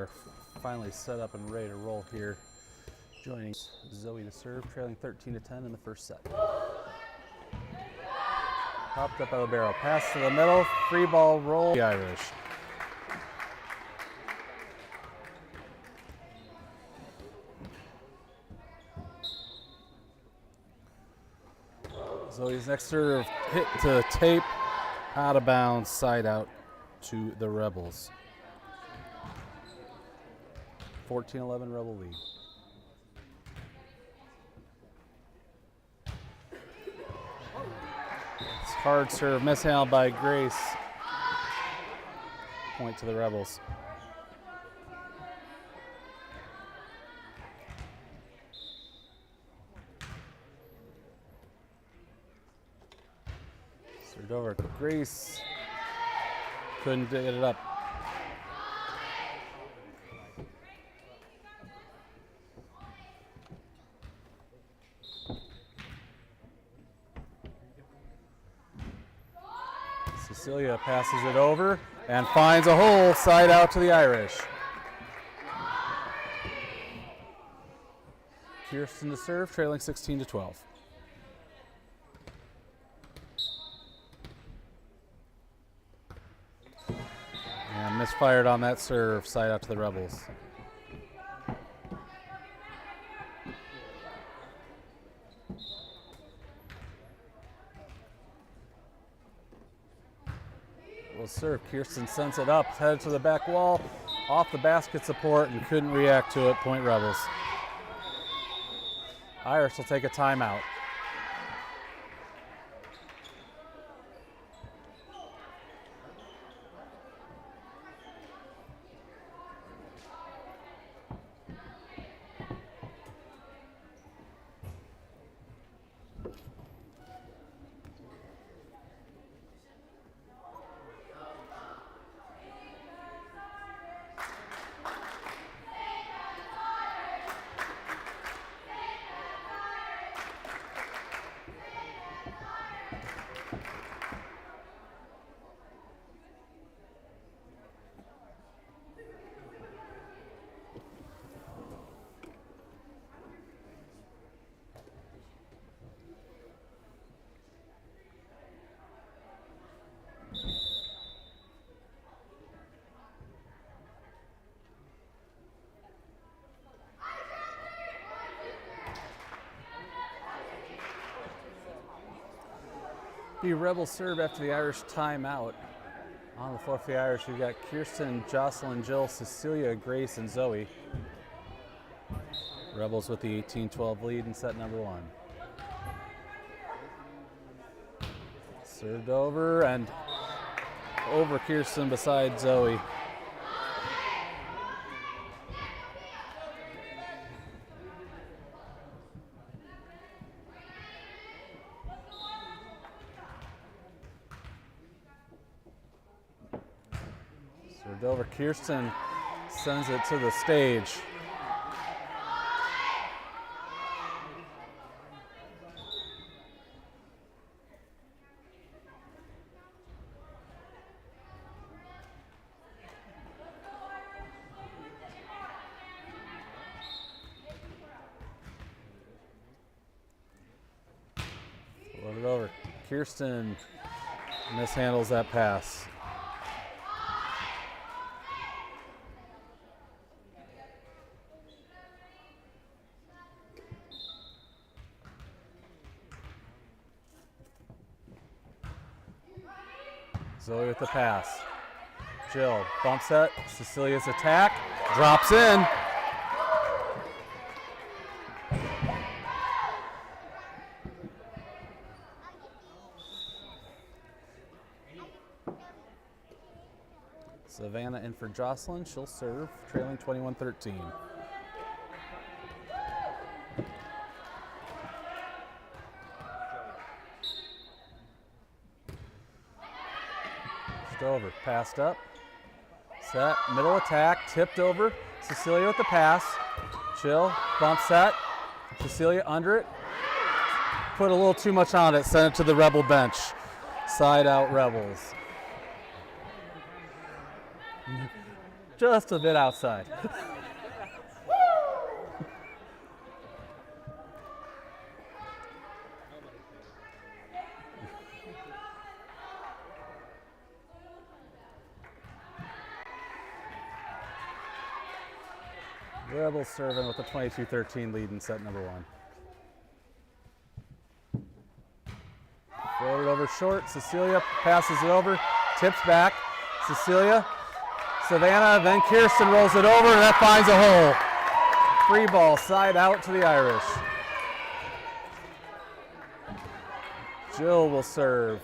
are finally set up and ready to roll here. Joining Zoe to serve, trailing 13-10 in the first set. Popped up out of the barrel, pass to the middle, free ball roll, the Irish. Zoe's next serve hit to tape, out of bounds, side out to the Rebels. 14-11 Rebel lead. It's hard serve, mishandled by Grace. Point to the Rebels. Served over, Grace couldn't get it up. Cecilia passes it over and finds a hole, side out to the Irish. Kirsten to serve, trailing 16-12. And misfired on that serve, side out to the Rebels. Will serve, Kirsten sends it up, headed to the back wall, off the basket support, and couldn't react to it, point Rebels. Irish will take a timeout. The Rebels serve after the Irish timeout. On the floor for the Irish, we've got Kirsten, Jocelyn, Jill, Cecilia, Grace, and Zoe. Rebels with the 18-12 lead in set number one. Served over and over Kirsten beside Zoe. Served over, Kirsten sends it to the stage. Float it over, Kirsten mishandles that pass. Zoe with the pass. Jill bumps it. Cecilia's attack. Drops in. Savannah in for Jocelyn. She'll serve, trailing 21-13. Over, passed up, set, middle attack, tipped over, Cecilia with the pass, Jill, bump set, Cecilia under it, put a little too much on it, sent it to the Rebel bench, side out Rebels. Just a bit outside. Rebels serving with a 22-13 lead in set number 1. Floated over short. Cecilia passes it over, tips back. Cecilia, Savannah, then Kirsten rolls it over, and that finds a hole. Free ball, side out to the Irish. Jill will serve.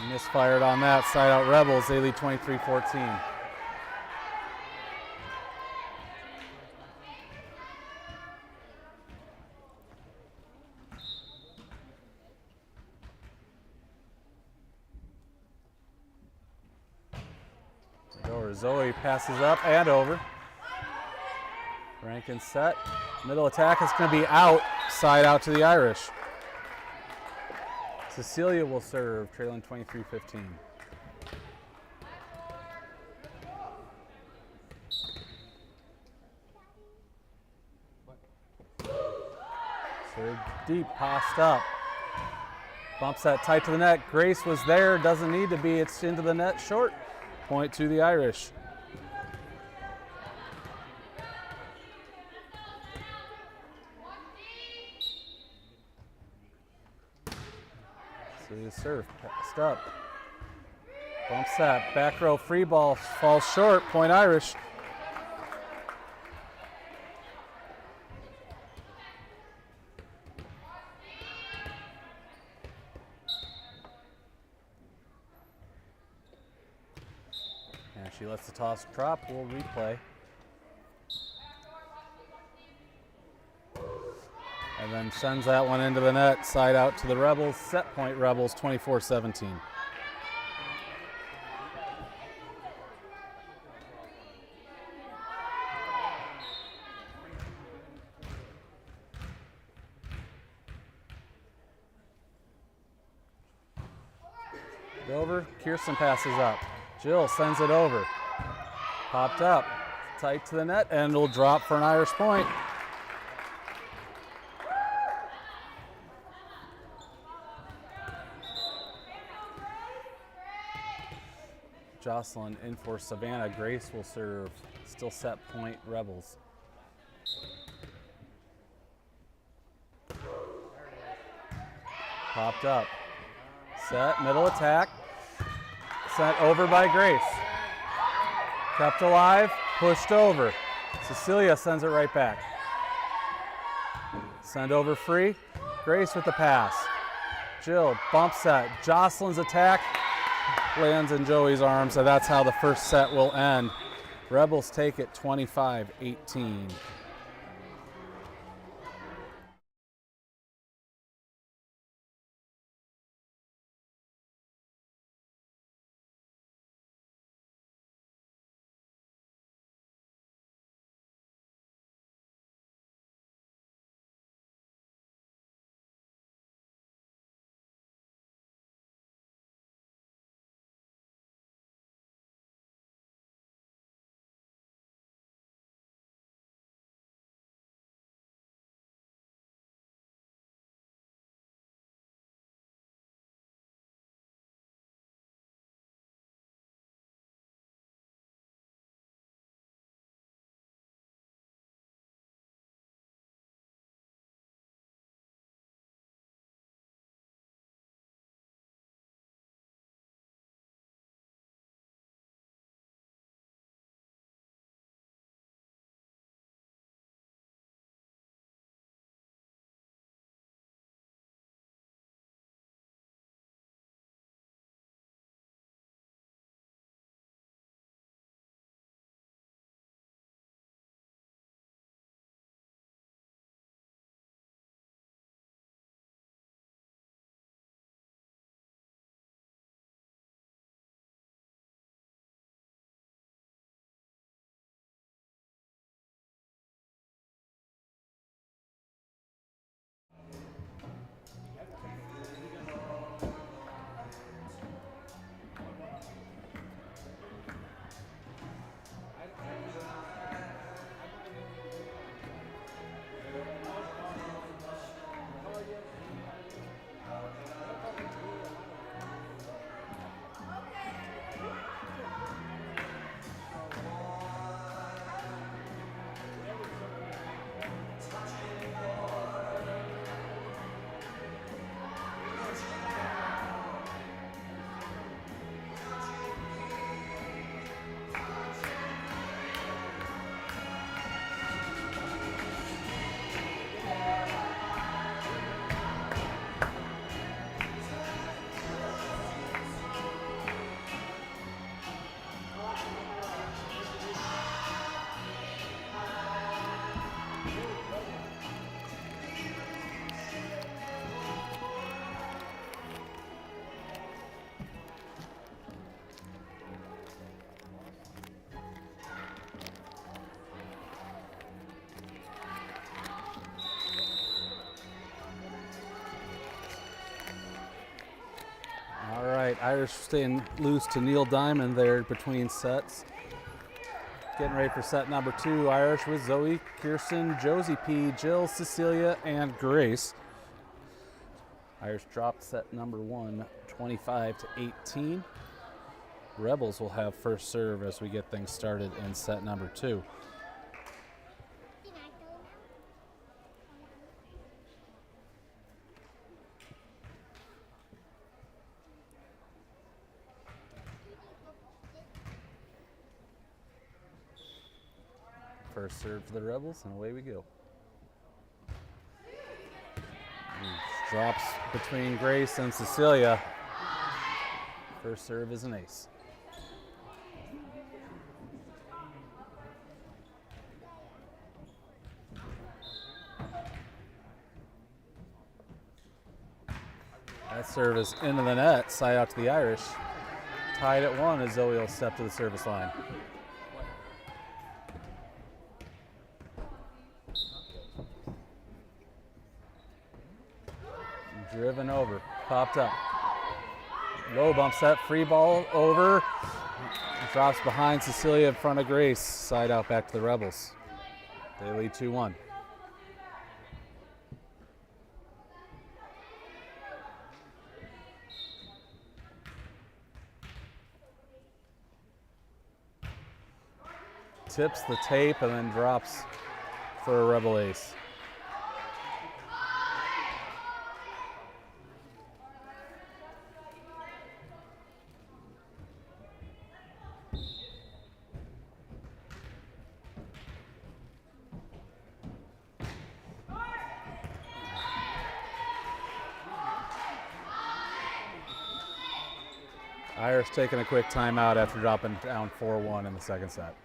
Misfired on that, side out Rebels. They lead 23-14. Over. Zoe passes up and over. Rankin set. Middle attack is going to be out, side out to the Irish. Cecilia will serve, trailing 23-15. Serve deep, passed up. Bumps that tight to the net. Grace was there, doesn't need to be. It's into the net short. Point to the Irish. So you serve, passed up. Bumps that, back row free ball, falls short, point Irish. And she lets the toss drop, we'll replay. And then sends that one into the net, side out to the Rebels. Set point Rebels, 24-17. Over, Kirsten passes up. Jill sends it over. Popped up, tight to the net, and it'll drop for an Irish point. Jocelyn in for Savannah. Grace will serve. Still set point Rebels. Popped up. Set, middle attack. Sent over by Grace. Kept alive, pushed over. Cecilia sends it right back. Send over free. Grace with the pass. Jill, bump set. Jocelyn's attack lands in Joey's arms, so that's how the first set will end. Rebels take it 25-18. Irish staying loose to Neil Diamond there between sets. Getting ready for set number 2. Irish with Zoe, Kirsten, Josie P, Jill, Cecilia, and Grace. Irish dropped set number 1, 25-18. Rebels will have first serve as we get things started in set number 2. First serve for the Rebels, and away we go. Drops between Grace and Cecilia. First serve is an ace. That service into the net, side out to the Irish. Tied at 1 as Zoe will step to the service line. Driven over, popped up. Low bump set, free ball over. Drops behind Cecilia in front of Grace. Side out back to the Rebels. They lead 2-1. Tips the tape and then drops for a Rebel ace. Irish taking a quick timeout after dropping down 4-1 in the second set.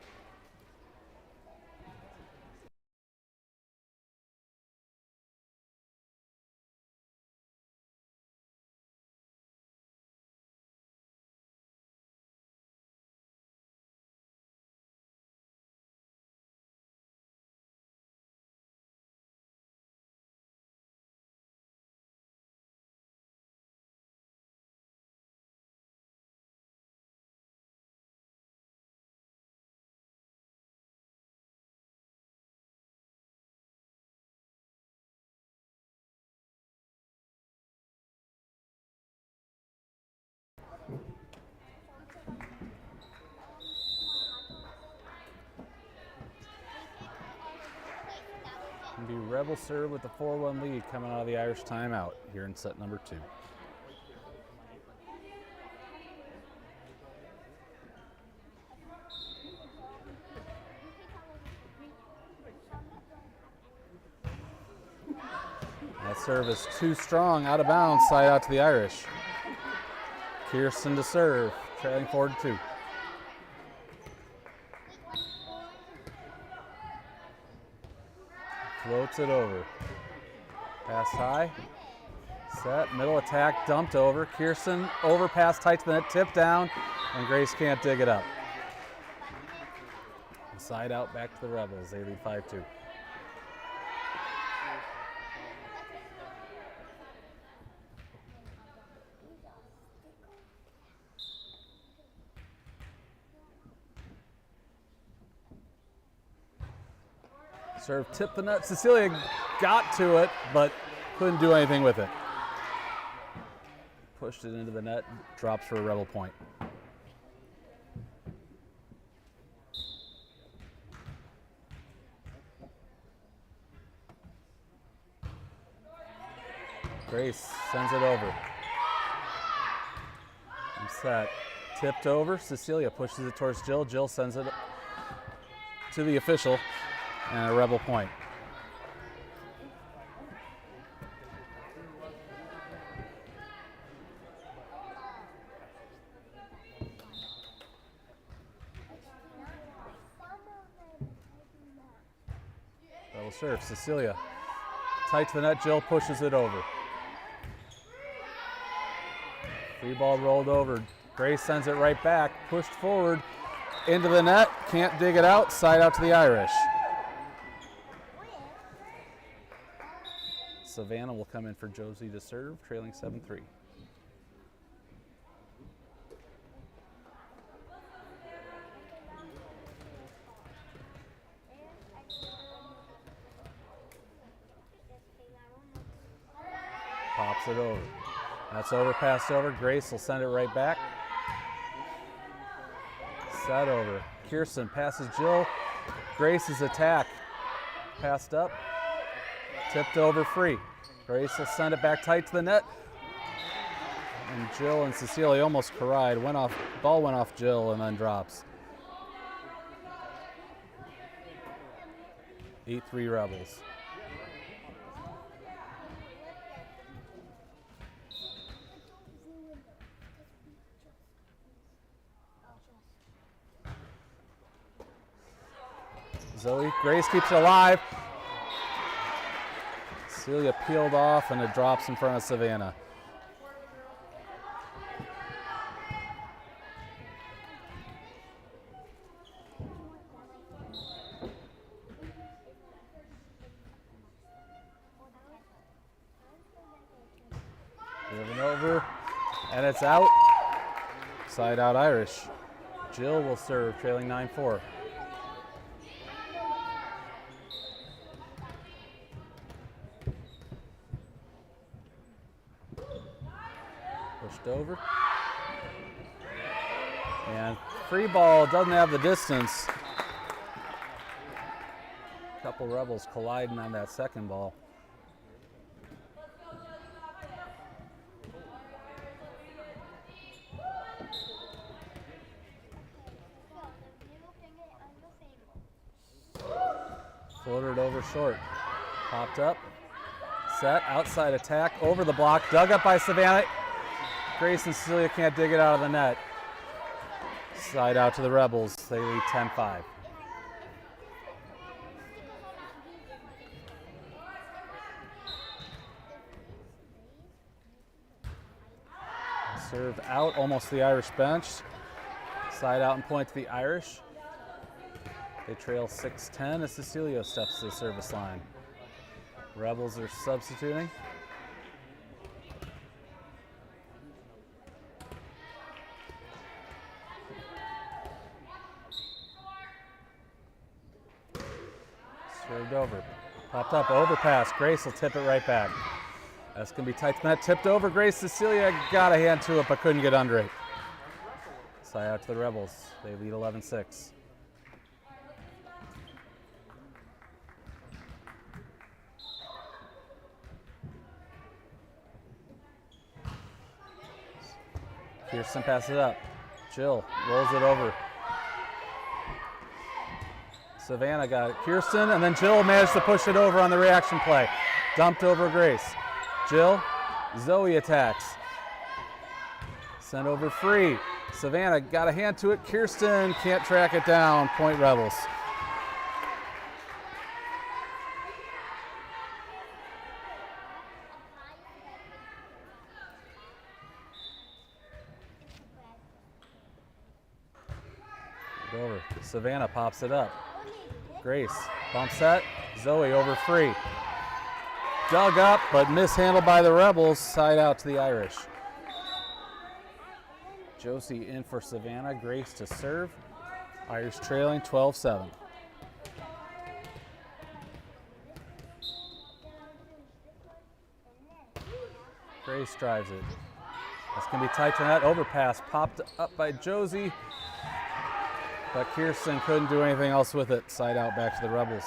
Be Rebel serve with the 4-1 lead coming out of the Irish timeout here in set number 2. That serve is too strong, out of bounds, side out to the Irish. Kirsten to serve, trailing 4-2. Floats it over. Pass high. Set. Middle attack. Dumped over. Kirsten overpass tight to the net. Tip down. And Grace can't dig it up. Side out back to the Rebels. They lead 5-2. Serve tipped the net. Cecilia got to it, but couldn't do anything with it. Pushed it into the net, drops for a Rebel point. Grace sends it over. And set. Tipped over. Cecilia pushes it towards Jill. Jill sends it to the official. And a Rebel point. Rebel serve. Cecilia tight to the net. Jill pushes it over. Free ball rolled over. Grace sends it right back. Pushed forward into the net. Can't dig it out. Side out to the Irish. Savannah will come in for Josie to serve, trailing 7-3. pops it over. That's over, passed over. Grace will send it right back. Set over. Kirsten passes Jill. Grace's attack. Passed up. Tipped over free. Grace will send it back tight to the net. And Jill and Cecilia almost collide. Ball went off Jill and then drops. 8-3 Rebels. Zoe, Grace keeps it alive. Celia peeled off and it drops in front of Savannah. Moving over, and it's out. Side out Irish. Jill will serve, trailing 9-4. Pushed over. And free ball doesn't have the distance. A couple Rebels colliding on that second ball. Floated over short. Popped up. Set. Outside attack. Over the block. Dug up by Savannah. Grace and Cecilia can't dig it out of the net. Side out to the Rebels. They lead 10-5. Serve out. Almost the Irish bench. Side out and point to the Irish. They trail 6-10 as Cecilia steps to the service line. Rebels are substituting. Served over. Popped up, overpass. Grace will tip it right back. That's going to be tight to net. Tipped over. Grace, Cecilia got a hand to it but couldn't get under it. Side out to the Rebels. They lead 11-6. Kirsten passes it up. Jill rolls it over. Savannah got it. Kirsten, and then Jill managed to push it over on the reaction play. Dumped over Grace. Jill, Zoe attacks. Sent over free. Savannah got a hand to it. Kirsten can't track it down. Point Rebels. Over. Savannah pops it up. Grace, bump set. Zoe over free. Dug up, but mishandled by the Rebels. Side out to the Irish. Josie in for Savannah. Grace to serve. Irish trailing 12-7. Grace drives it. It's going to be tight to net. Overpass popped up by Josie. But Kirsten couldn't do anything else with it. Side out back to the Rebels.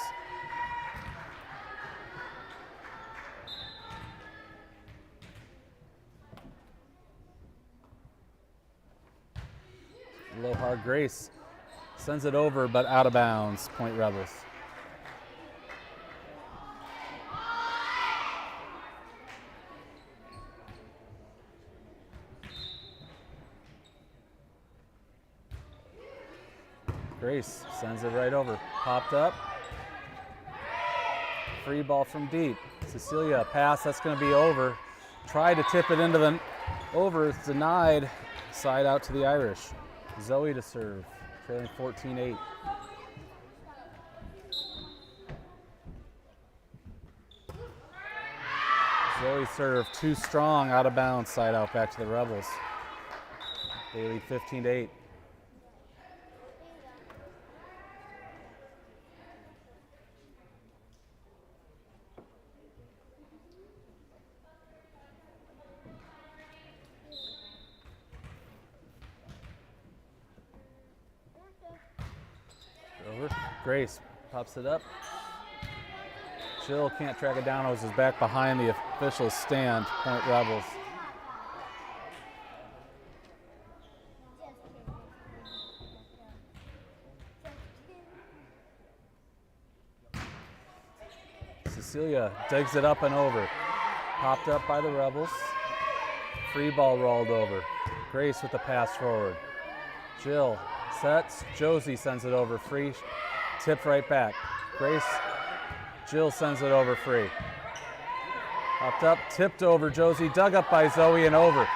Low hard Grace sends it over, but out of bounds. Point Rebels. Grace sends it right over. Popped up. Free ball from deep. Cecilia, pass, that's going to be over. Tried to tip it into the over, it's denied. Side out to the Irish. Zoe to serve, trailing 14-8. Zoe serve, too strong, out of bounds, side out back to the Rebels. They lead 15-8. Grace pops it up. Jill can't track it down. It was his back behind the official stand. Point Rebels. Cecilia digs it up and over. Popped up by the Rebels. Free ball rolled over. Grace with the pass forward. Jill sets. Josie sends it over free. Tipped right back. Grace. Jill sends it over free. Popped up, tipped over Josie, dug up by Zoe and over.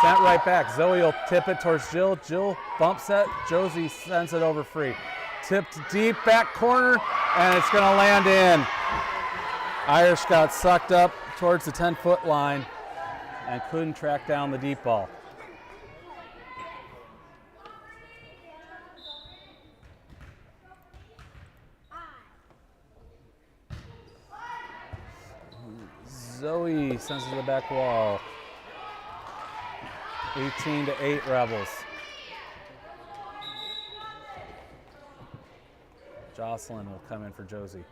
Sent right back. Zoe will tip it towards Jill. Jill bump set. Josie sends it over free. Tipped deep back corner, and it's going to land in. Irish got sucked up towards the 10-foot line and couldn't track down the deep ball. Zoe sends it to the back wall. 18-8 Rebels. Jocelyn will come in for Josie.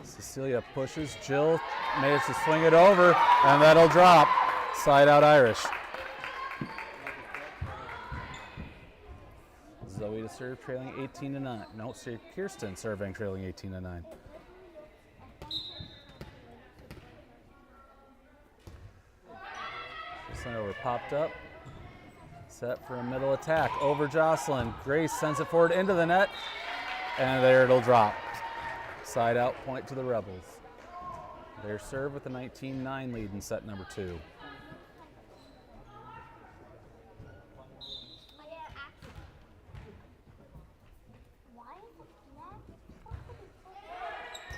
Cecilia pushes. Jill manages to swing it over, and that'll drop. Side out Irish. Zoe to serve, trailing 18-9. No, Kirsten serving, trailing 18-9. Sent over, popped up. Set for a middle attack. Over Jocelyn. Grace sends it forward into the net, and there it'll drop. Side out point to the Rebels. Their serve with a 19-9 lead in set number 2.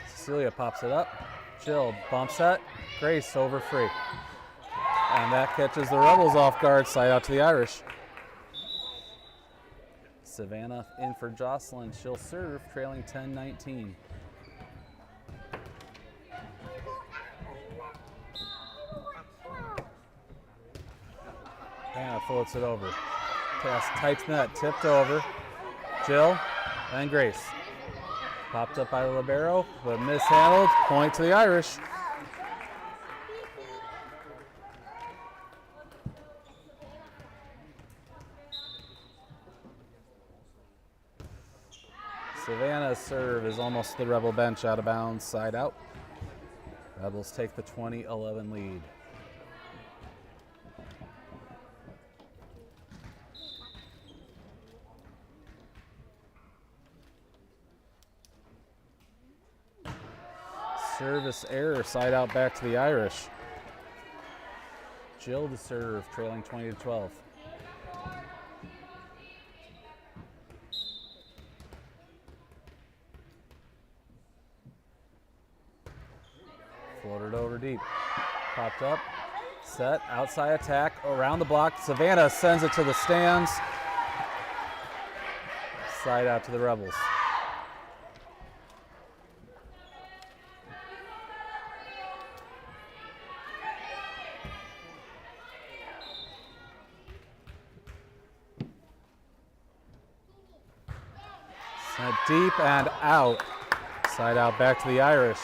Cecilia pops it up. Jill bumps set. Grace over free. And that catches the Rebels off guard. Side out to the Irish. Savannah in for Jocelyn. She'll serve, trailing 10-19. Hannah floats it over. Pass tight net, tipped over. Jill and Grace. Popped up by the libero, but mishandled. Point to the Irish. Savannah's serve is almost the Rebel bench, out of bounds, side out. Rebels take the 20-11 lead. Service error, side out back to the Irish. Jill to serve, trailing 20-12. Floated over deep. Popped up, set, outside attack, around the block. Savannah sends it to the stands. Side out to the Rebels. Sent deep and out. Side out back to the Irish.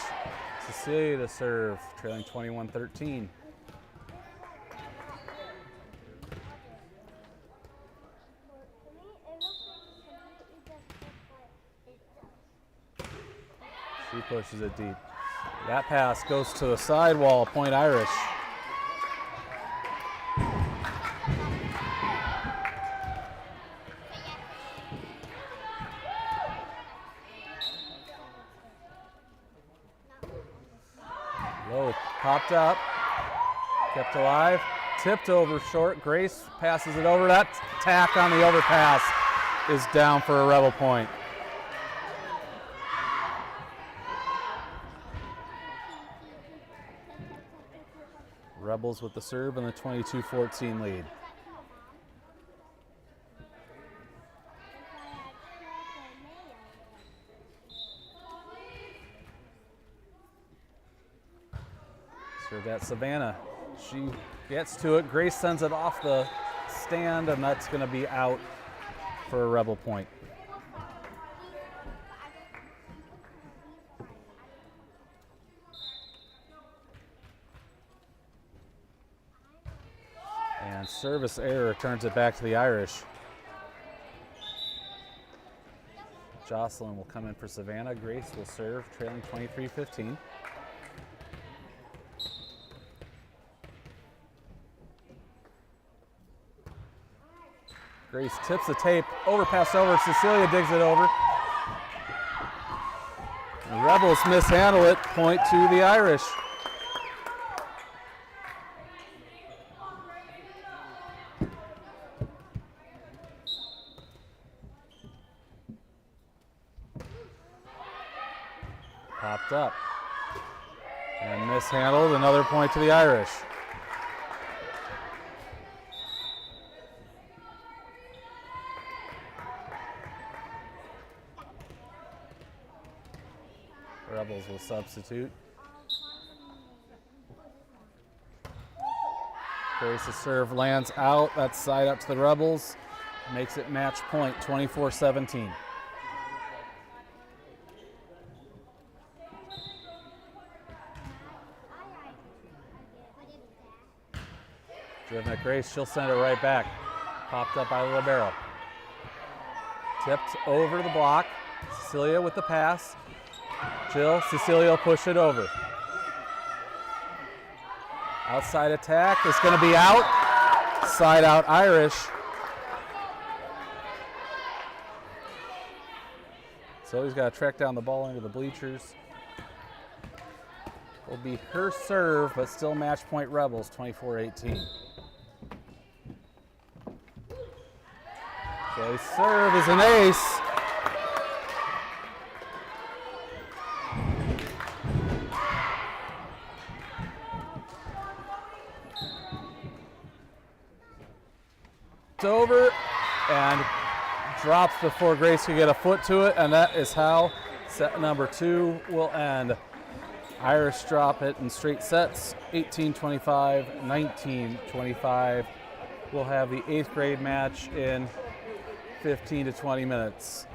Cecilia to serve, trailing 21-13. She pushes it deep. That pass goes to the sidewall, point Irish. Low, popped up, kept alive, tipped over short. Grace passes it over. That tack on the overpass is down for a Rebel point. Rebels with the serve and the 22-14 lead. got Savannah. She gets to it. Grace sends it off the stand, and that's going to be out for a Rebel point. And service error turns it back to the Irish. Jocelyn will come in for Savannah. Grace will serve, trailing 23-15. Grace tips the tape, overpass over, Cecilia digs it over. The Rebels mishandle it, point to the Irish. Popped up and mishandled, another point to the Irish. Rebels will substitute. Grace's serve lands out, that's side up to the Rebels. Makes it match point, 24-17. Driven at Grace, she'll send it right back. Popped up by the libero. Tipped over the block. Cecilia with the pass. Jill, Cecilia will push it over. Outside attack is going to be out. Side out Irish. So he's got to track down the ball into the bleachers. Will be her serve, but still match point Rebels, 24-18. Joy's serve is an ace. It's over and drops before Grace can get a foot to it, and that is how set number 2 will end. Irish drop it in straight sets, 18-25, 19-25. We'll have the 8th grade match in 15 to 20 minutes.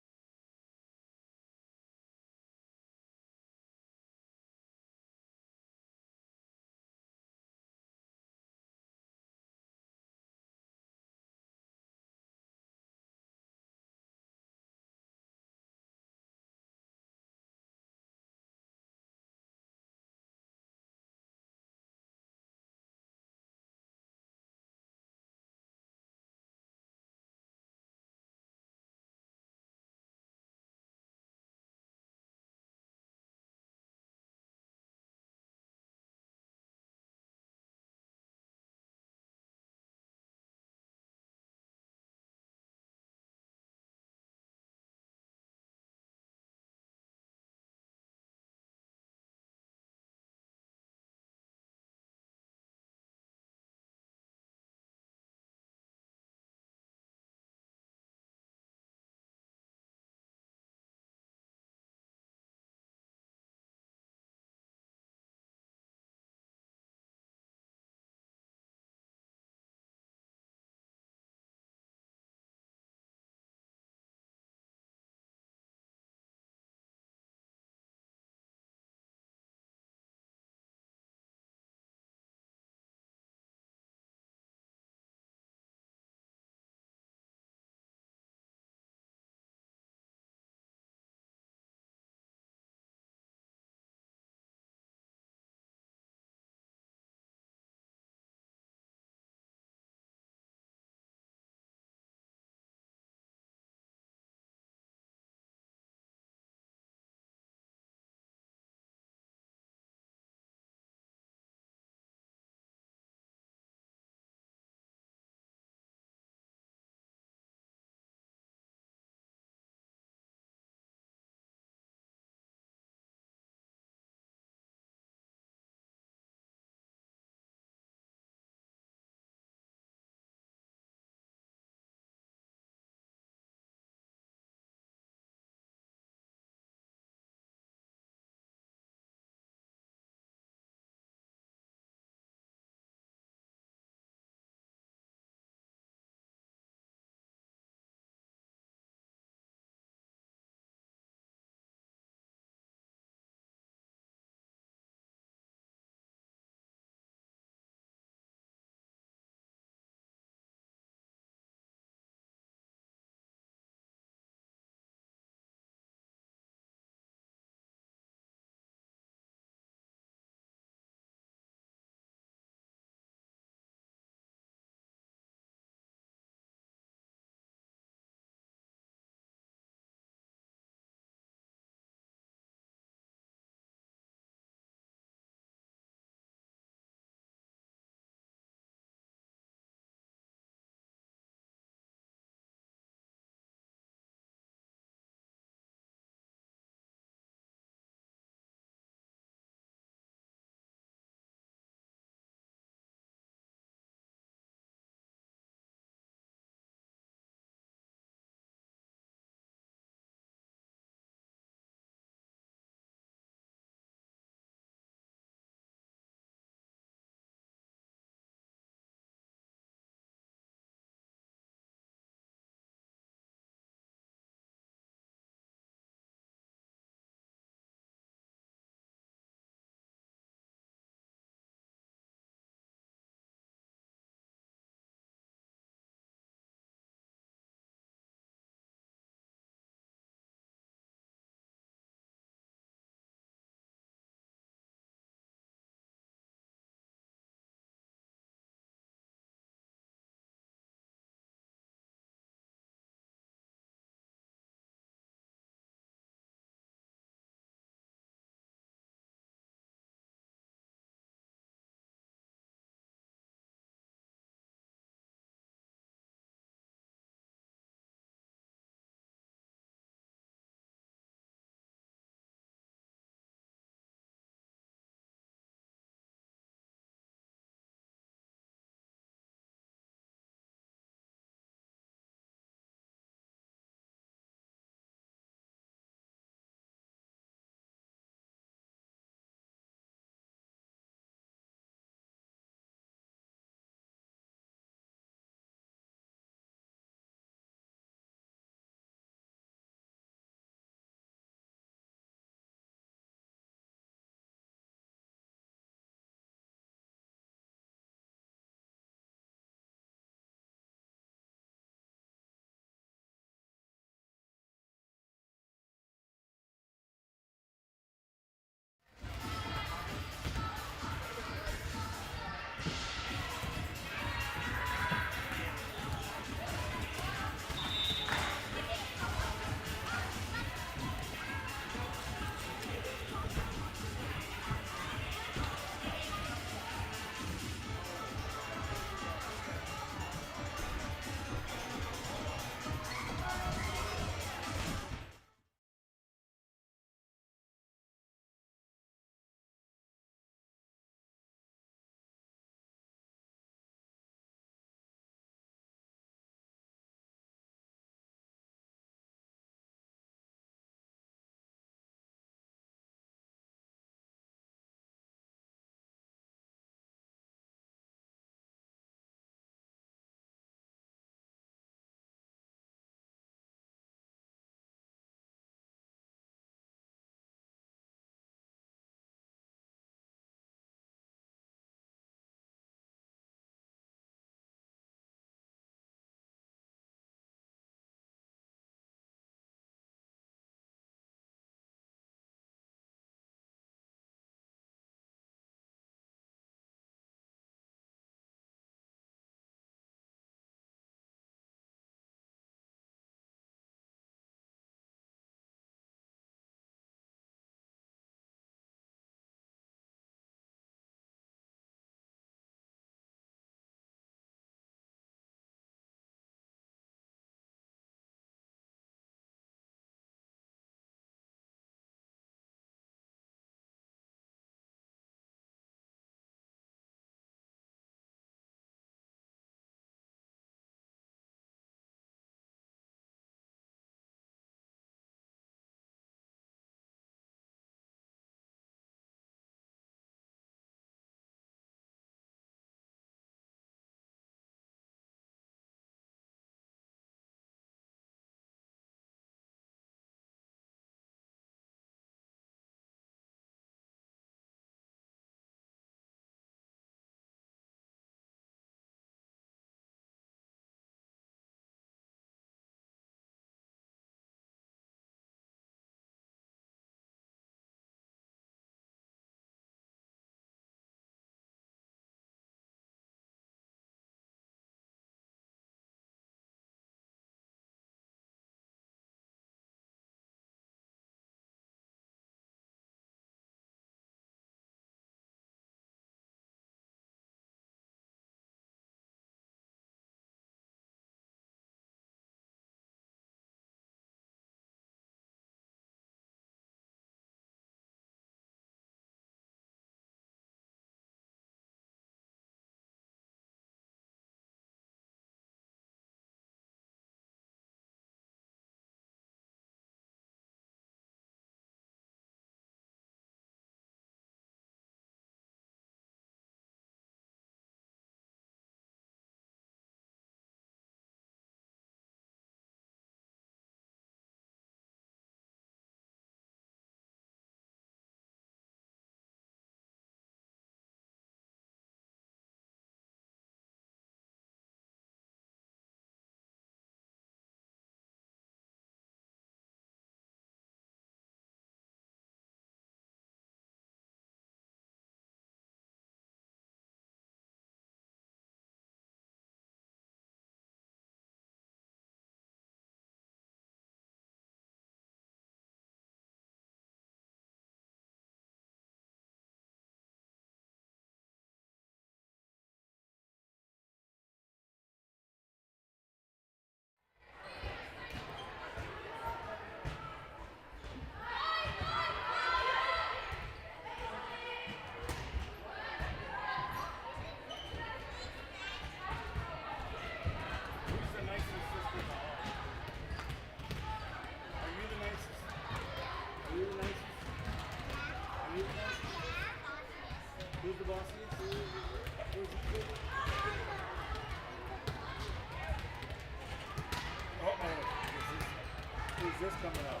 coming up.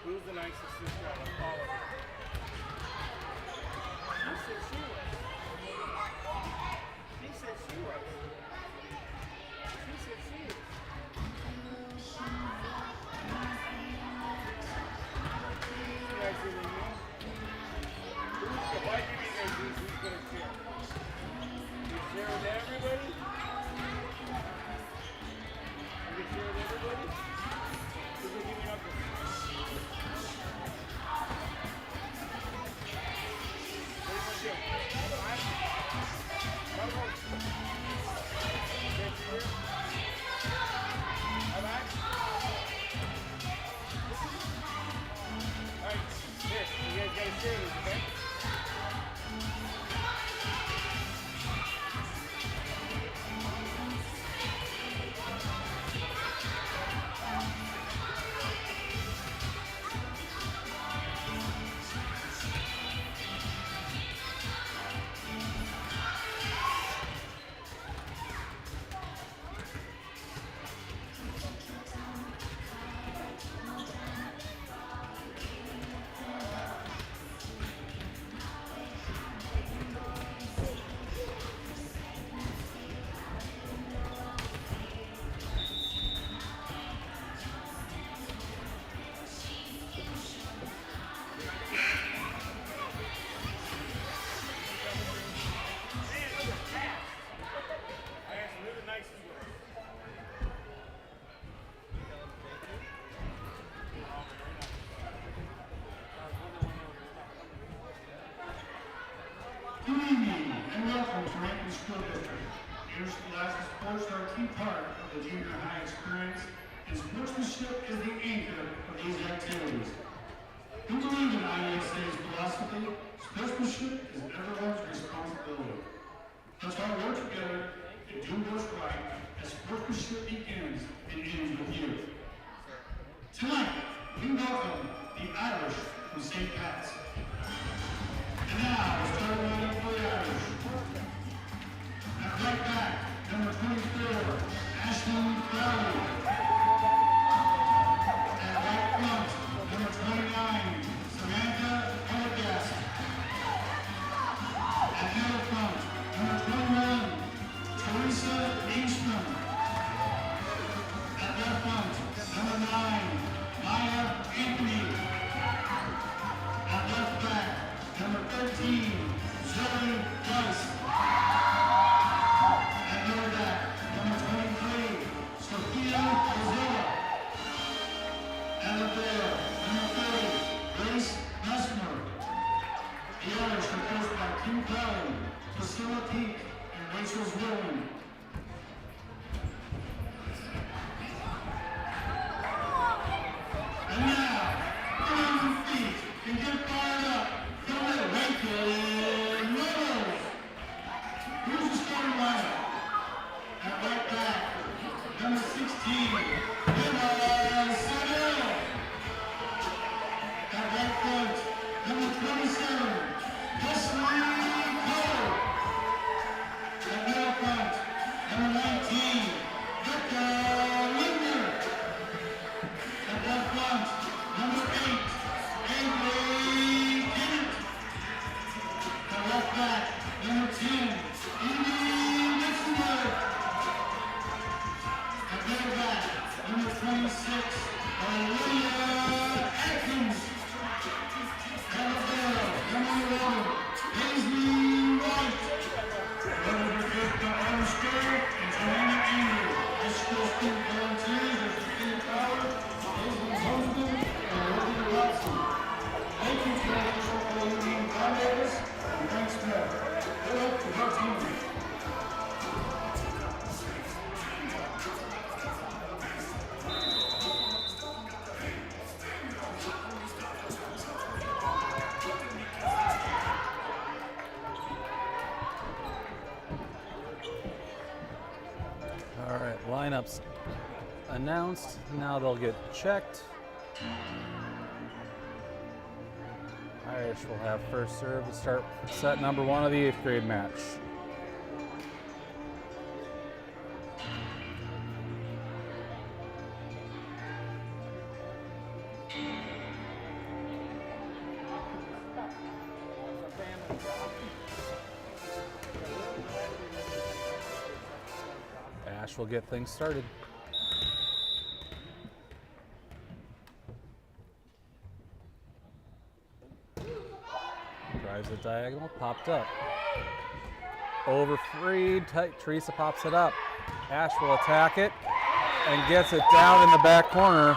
Who's the nicest sister out of all of them? He said she was. He said she was. She said she is. She's nicer than you. If I give you guys these, who's going to share? You share with everybody? You share with everybody? Who's going to give me up? Good evening and welcome to Rankin School District. Your scholastic sports are a key part of the junior high experience, and sportsmanship is the anchor of these activities. We believe in ISA's philosophy, sportsmanship is everyone's responsibility. Let's all work together and do what's right as sportsmanship begins and ends with you. Tonight, we welcome the Irish from St. Pat's. And now, starting line for the Irish. At right back, number 24, Ashlyn Crowley. At right front, number 29, Samantha Pendergast. At middle front, number 21, Teresa Engstrom. At left front, number 9, Maya Anthony. At left back, number 13, Zoe Rice. At middle back, number 23, Sophia Ozilla. At the field, number 30, Grace Messmer. The Irish are coached by Kim Crowley, Priscilla Peak, and Rachel Zwilling. And now, get on your feet and get fired up. Rankin Rebels. Here's the starting lineup. At right back, number 16, Emma Saville. At right front, number 27, Wesley Cole. At middle front, number 19, Becca Linder. At left front, number 8, Avery Kennett. At left back, number 10, Indy Nixonberg. At middle back, number 26, Olivia Atkins. At the field, number 11, Paisley White. Number 5, Aaron Stewart and Joanna Andrew. High school student volunteers are Christina Fowler, Paisley Hosman, and Olivia Watson. Thank you to the National Collegian Coordinators and Frank Smith. Good luck to our team. All right, lineups announced. Now they'll get checked. Irish will have first serve to start set number 1 of the 8th grade match. Ash will get things started. Drives it diagonal, popped up. Over freed, tight, Teresa pops it up. Ash will attack it and gets it down in the back corner.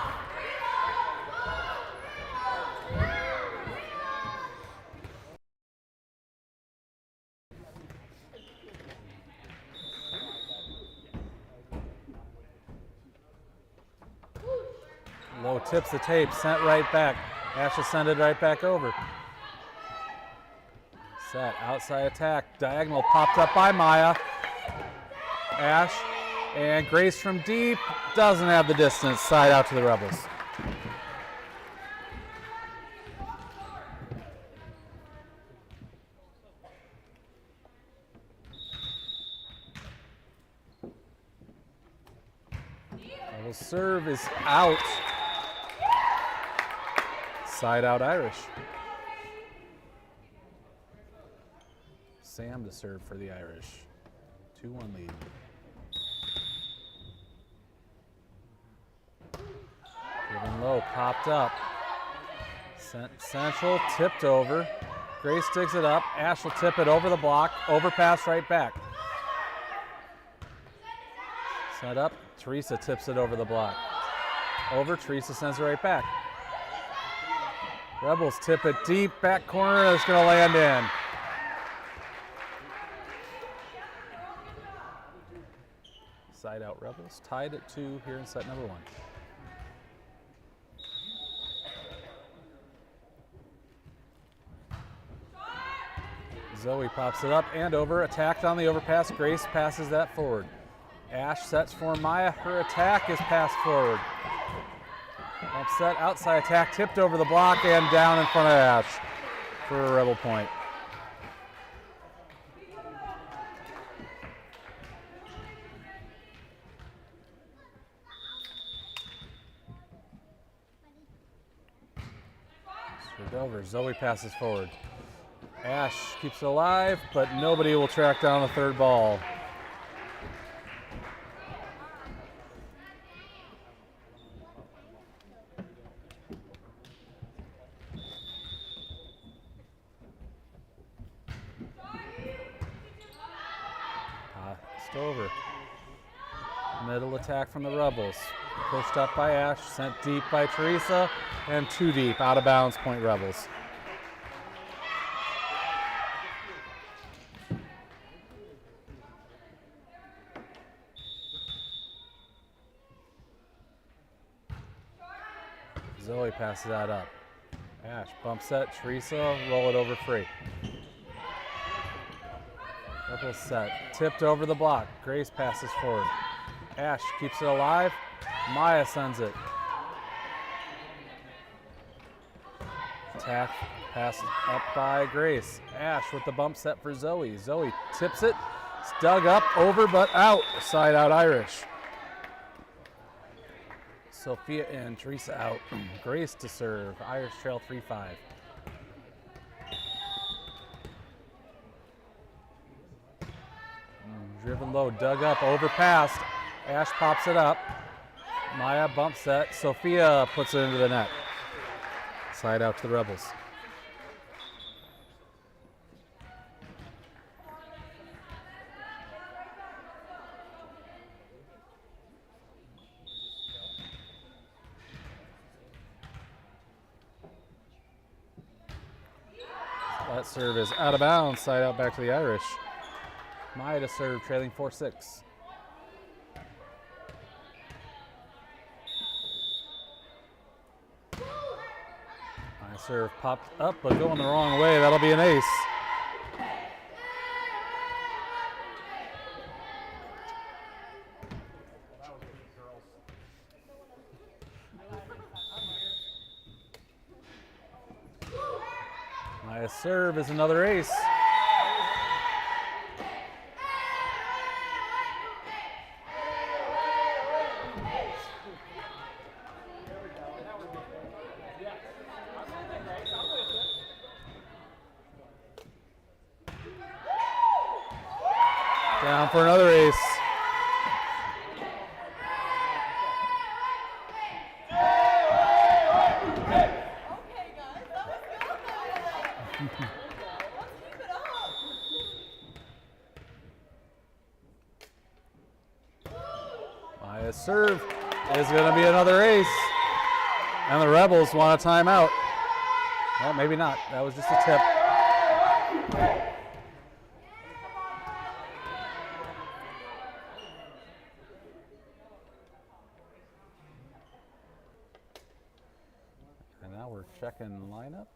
Low tips the tape, sent right back. Ash will send it right back over. Set, outside attack, diagonal popped up by Maya. Ash and Grace from deep, doesn't have the distance, side out to the Rebels. Rebels serve is out. Side out Irish. Sam to serve for the Irish. 2-1 lead. Driven low, popped up. Sent central, tipped over. Grace digs it up. Ash will tip it over the block. Overpass right back. Set up. Teresa tips it over the block. Over, Teresa sends it right back. Rebels tip it deep, back corner, it's going to land in. Side out Rebels, tied at 2 here in set number 1. Zoe pops it up and over, attacked on the overpass. Grace passes that forward. Ash sets for Maya, her attack is passed forward. Upset, outside attack, tipped over the block and down in front of Ash for a Rebel point. Served over, Zoe passes forward. Ash keeps it alive, but nobody will track down the third ball. Over. Middle attack from the Rebels. Pushed up by Ash, sent deep by Teresa, and too deep, out of bounds, point Rebels. Zoe passes that up. Ash bump set, Teresa, roll it over free. Rebels set, tipped over the block. Grace passes forward. Ash keeps it alive. Maya sends it. Attack, pass up by Grace. Ash with the bump set for Zoe. Zoe tips it. It's dug up, over but out. Side out Irish. Sophia and Teresa out. Grace to serve. Irish trail 3-5. Driven low, dug up, overpassed. Ash pops it up. Maya bump set. Sophia puts it into the net. Side out to the Rebels. That serve is out of bounds. Side out back to the Irish. Maya to serve, trailing 4-6. Maya serve popped up, but going the wrong way. That'll be an ace. Maya's serve is another ace. Down for another ace. Maya's serve is going to be another ace. And the Rebels want a timeout. Well, maybe not. That was just a tip. And now we're checking lineups.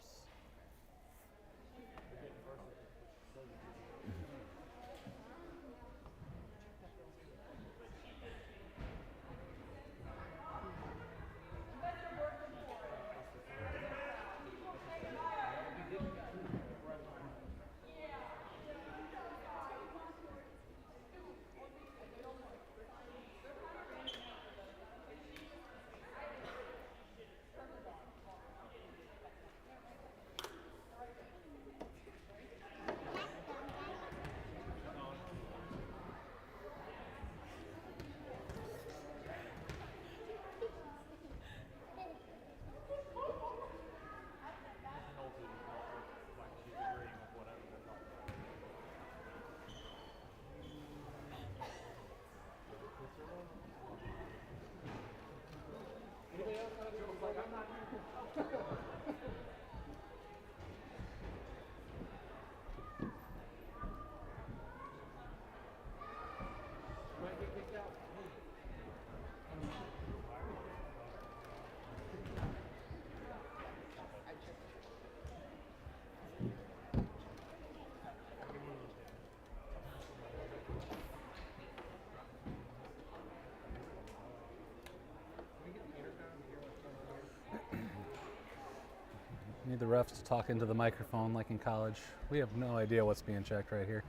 Need the refs to talk into the microphone like in college. We have no idea what's being checked right here.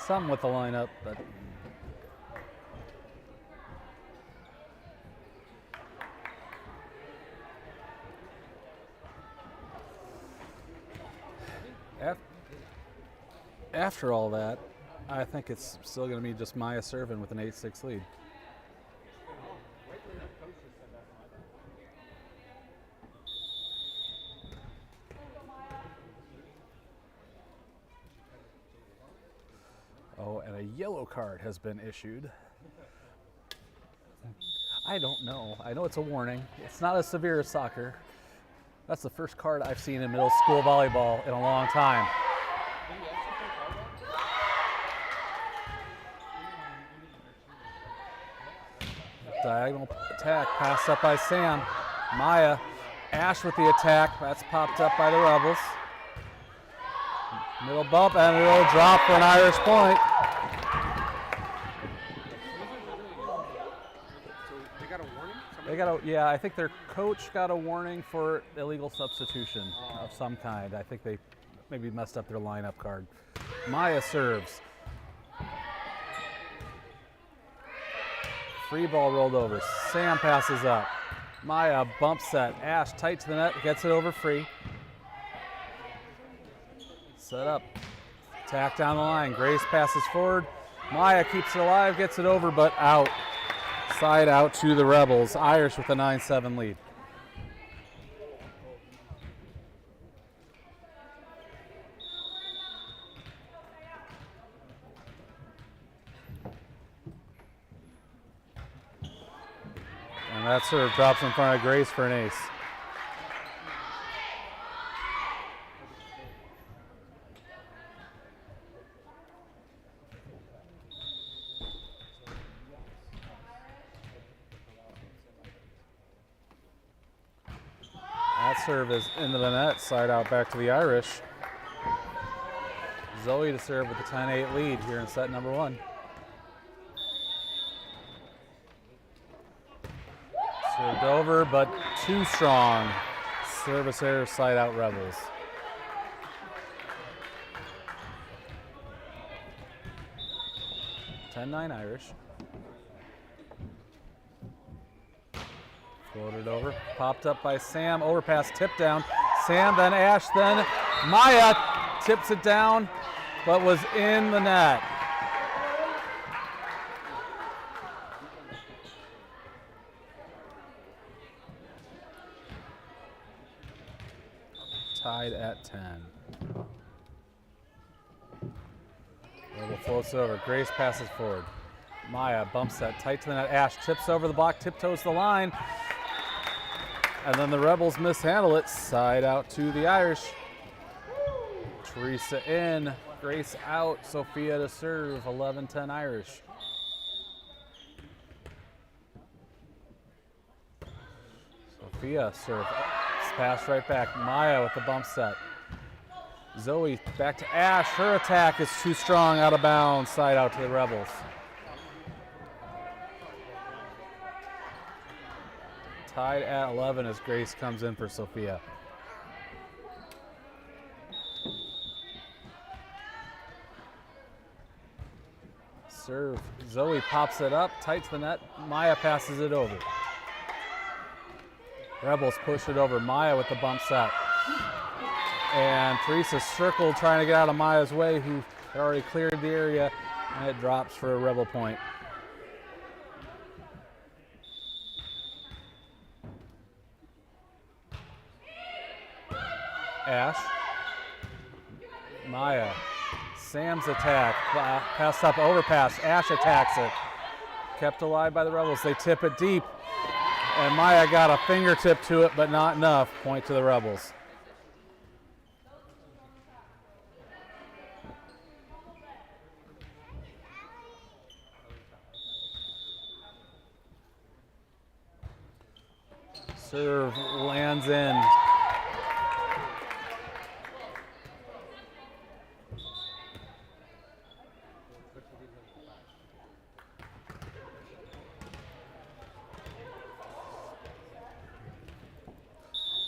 Some with the lineup, but after all that, I think it's still going to be just Maya serving with an 8-6 lead. Oh, and a yellow card has been issued. I don't know. I know it's a warning. It's not as severe as soccer. That's the first card I've seen in middle school volleyball in a long time. Diagonal attack, passed up by Sam. Maya, Ash with the attack. That's popped up by the Rebels. Middle bump and it'll drop for an Irish point. Yeah, I think their coach got a warning for illegal substitution of some kind. I think they maybe messed up their lineup card. Maya serves. Free ball rolled over. Sam passes up. Maya bump set. Ash tight to the net, gets it over free. Set up. Attack down the line. Grace passes forward. Maya keeps it alive, gets it over, but out. Side out to the Rebels. Irish with a 9-7 lead. And that serve drops in front of Grace for an ace. That serve is into the net, side out back to the Irish. Zoe to serve with the 10-8 lead here in set number one. Served over, but too strong. Service error, side out Rebels. (10-9) Irish. Floated over, popped up by Sam, overpass, tip down. Sam, then Ash, then Maya tips it down, but was in the net. tied at 10. Rebel floats over. Grace passes forward. Maya bumps that tight to the net. Ash tips over the block, tiptoes the line. And then the Rebels mishandle it. Side out to the Irish. Teresa in. Grace out. Sophia to serve. 11-10 Irish. Sophia serve. Pass right back. Maya with the bump set. Zoe back to Ash. Her attack is too strong, out of bounds. Side out to the Rebels. Tied at 11 as Grace comes in for Sophia. Serve. Zoe pops it up, tight to the net. Maya passes it over. Rebels push it over. Maya with the bump set. And Teresa circled trying to get out of Maya's way, who had already cleared the area, and it drops for a Rebel point. Ash. Maya. Sam's attack. Passed up, overpass. Ash attacks it. Kept alive by the Rebels. They tip it deep. And Maya got a fingertip to it, but not enough. Point to the Rebels. Serve lands in.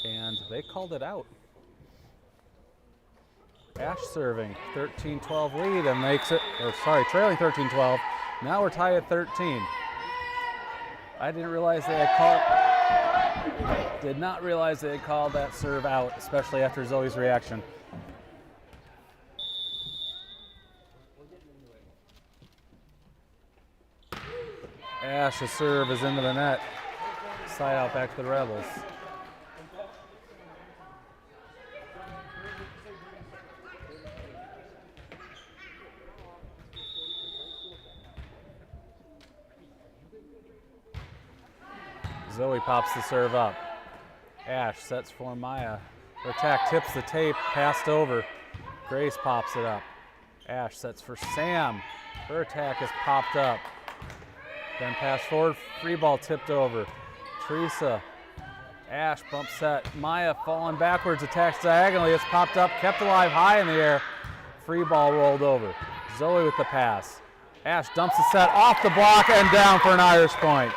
And they called it out. Ash serving, 13-12 lead and makes it, or sorry, trailing 13-12. Now we're tied at 13. I didn't realize they had called, did not realize they had called that serve out, especially after Zoe's reaction. Ash's serve is into the net. Side out back to the Rebels. Zoe pops the serve up. Ash sets for Maya. Her attack tips the tape, passed over. Grace pops it up. Ash sets for Sam. Her attack is popped up. Then pass forward, free ball tipped over. Teresa. Ash bump set. Maya falling backwards, attacks diagonally. It's popped up, kept alive high in the air. Free ball rolled over. Zoe with the pass. Ash dumps the set off the block and down for an Irish point.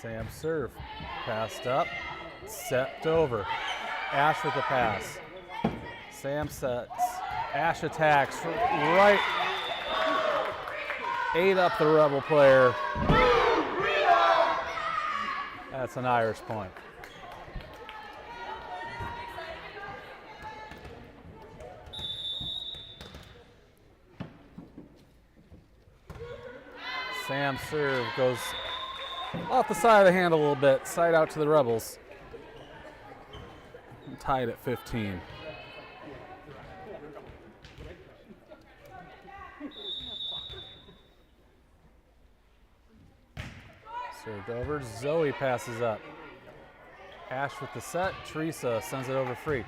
Sam serve, passed up, set over. Ash with the pass. Sam sets. Ash attacks right. Ate up the Rebel player. That's an Irish point. Sam serve goes off the side of the hand a little bit, side out to the Rebels. Tied at 15. Served over, Zoe passes up. Ash with the set, Teresa sends it over free.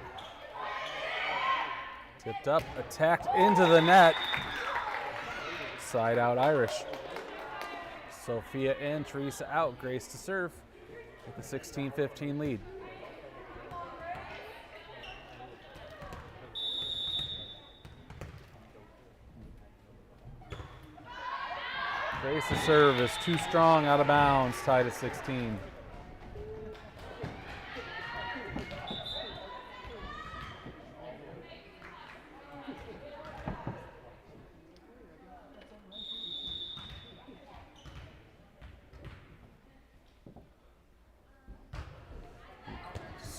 Tipped up, attacked into the net. Side out Irish. Sophia in, Teresa out, Grace to serve with the 16-15 lead. Grace's serve is too strong, out of bounds, tied at 16.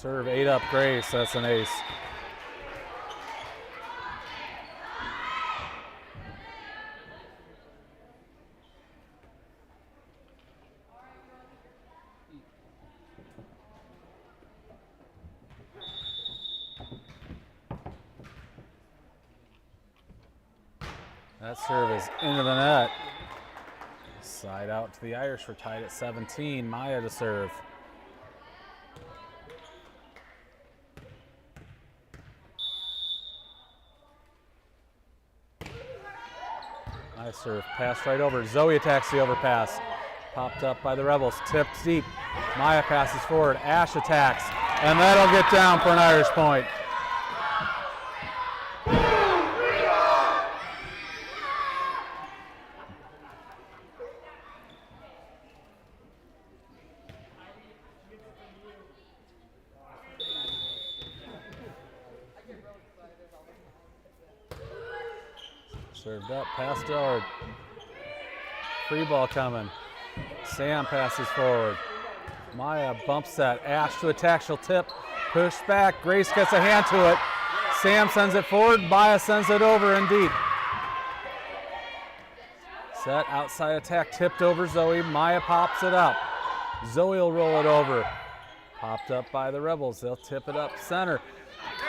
Serve 8 up, Grace. That's an ace. That serve is into the net. Side out to the Irish. We're tied at 17. Maya to serve. Nice serve. Passed right over. Zoe attacks the overpass. Popped up by the Rebels. Tipped deep. Maya passes forward. Ash attacks. And that'll get down for an Irish point. Served up, passed hard. Free ball coming. Sam passes forward. Maya bumps that. Ash to attack, she'll tip. Push back, Grace gets a hand to it. Sam sends it forward, Maya sends it over and deep. Set, outside attack, tipped over Zoe. Maya pops it up. Zoe will roll it over. Popped up by the Rebels, they'll tip it up center.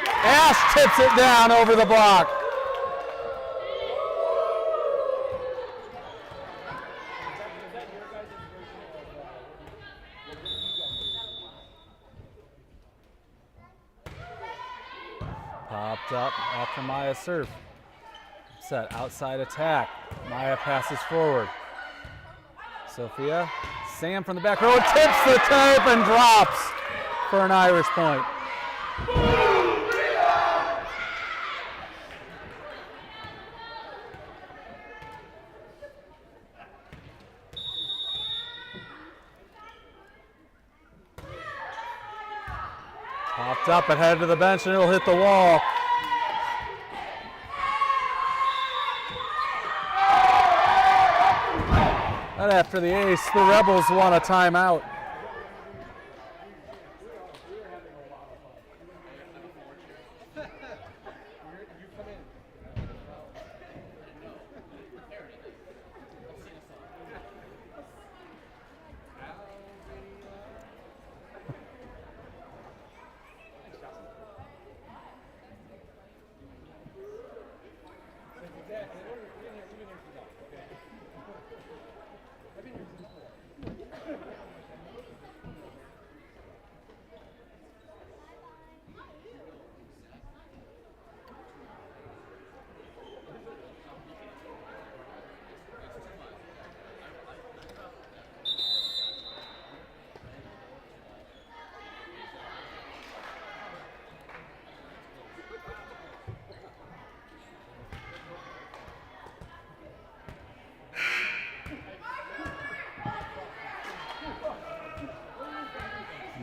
Ash tips it down over the block. Popped up after Maya's serve. Set, outside attack. Maya passes forward. Sophia, Sam from the back row tips the tape and drops for an Irish point. Popped up ahead to the bench and it'll hit the wall. And after the ace, the Rebels want a timeout.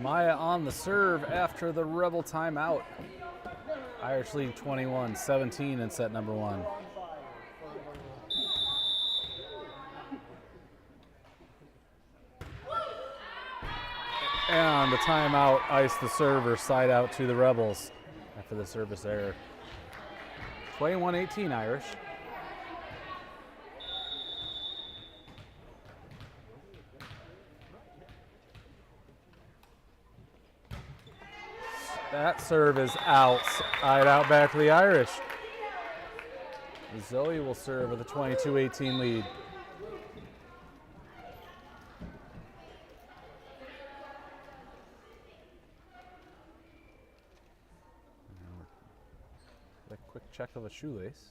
Maya on the serve after the Rebel timeout. Irish lead 21-17 in set number 1. And the timeout iced the server side out to the Rebels after the service error. 21-18 Irish. That serve is out. Side out back to the Irish. Zoe will serve with a 22-18 lead. A quick check of a shoelace.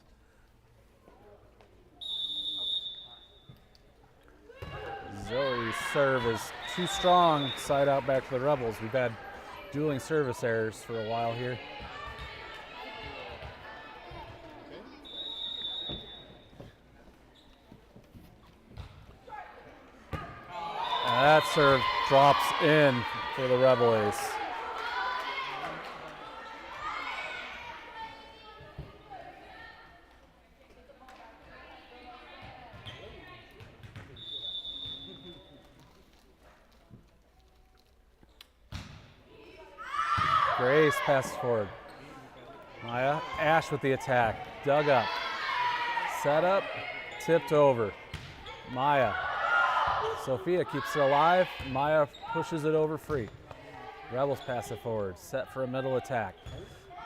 Zoe's serve is too strong. Side out back to the Rebels. We've had dueling service errors for a while here. And that serve drops in for the Rebel ace. Grace passes forward. Maya, Ash with the attack. Dug up. Set up, tipped over. Maya. Sophia keeps it alive. Maya pushes it over free. Rebels pass it forward. Set for a middle attack.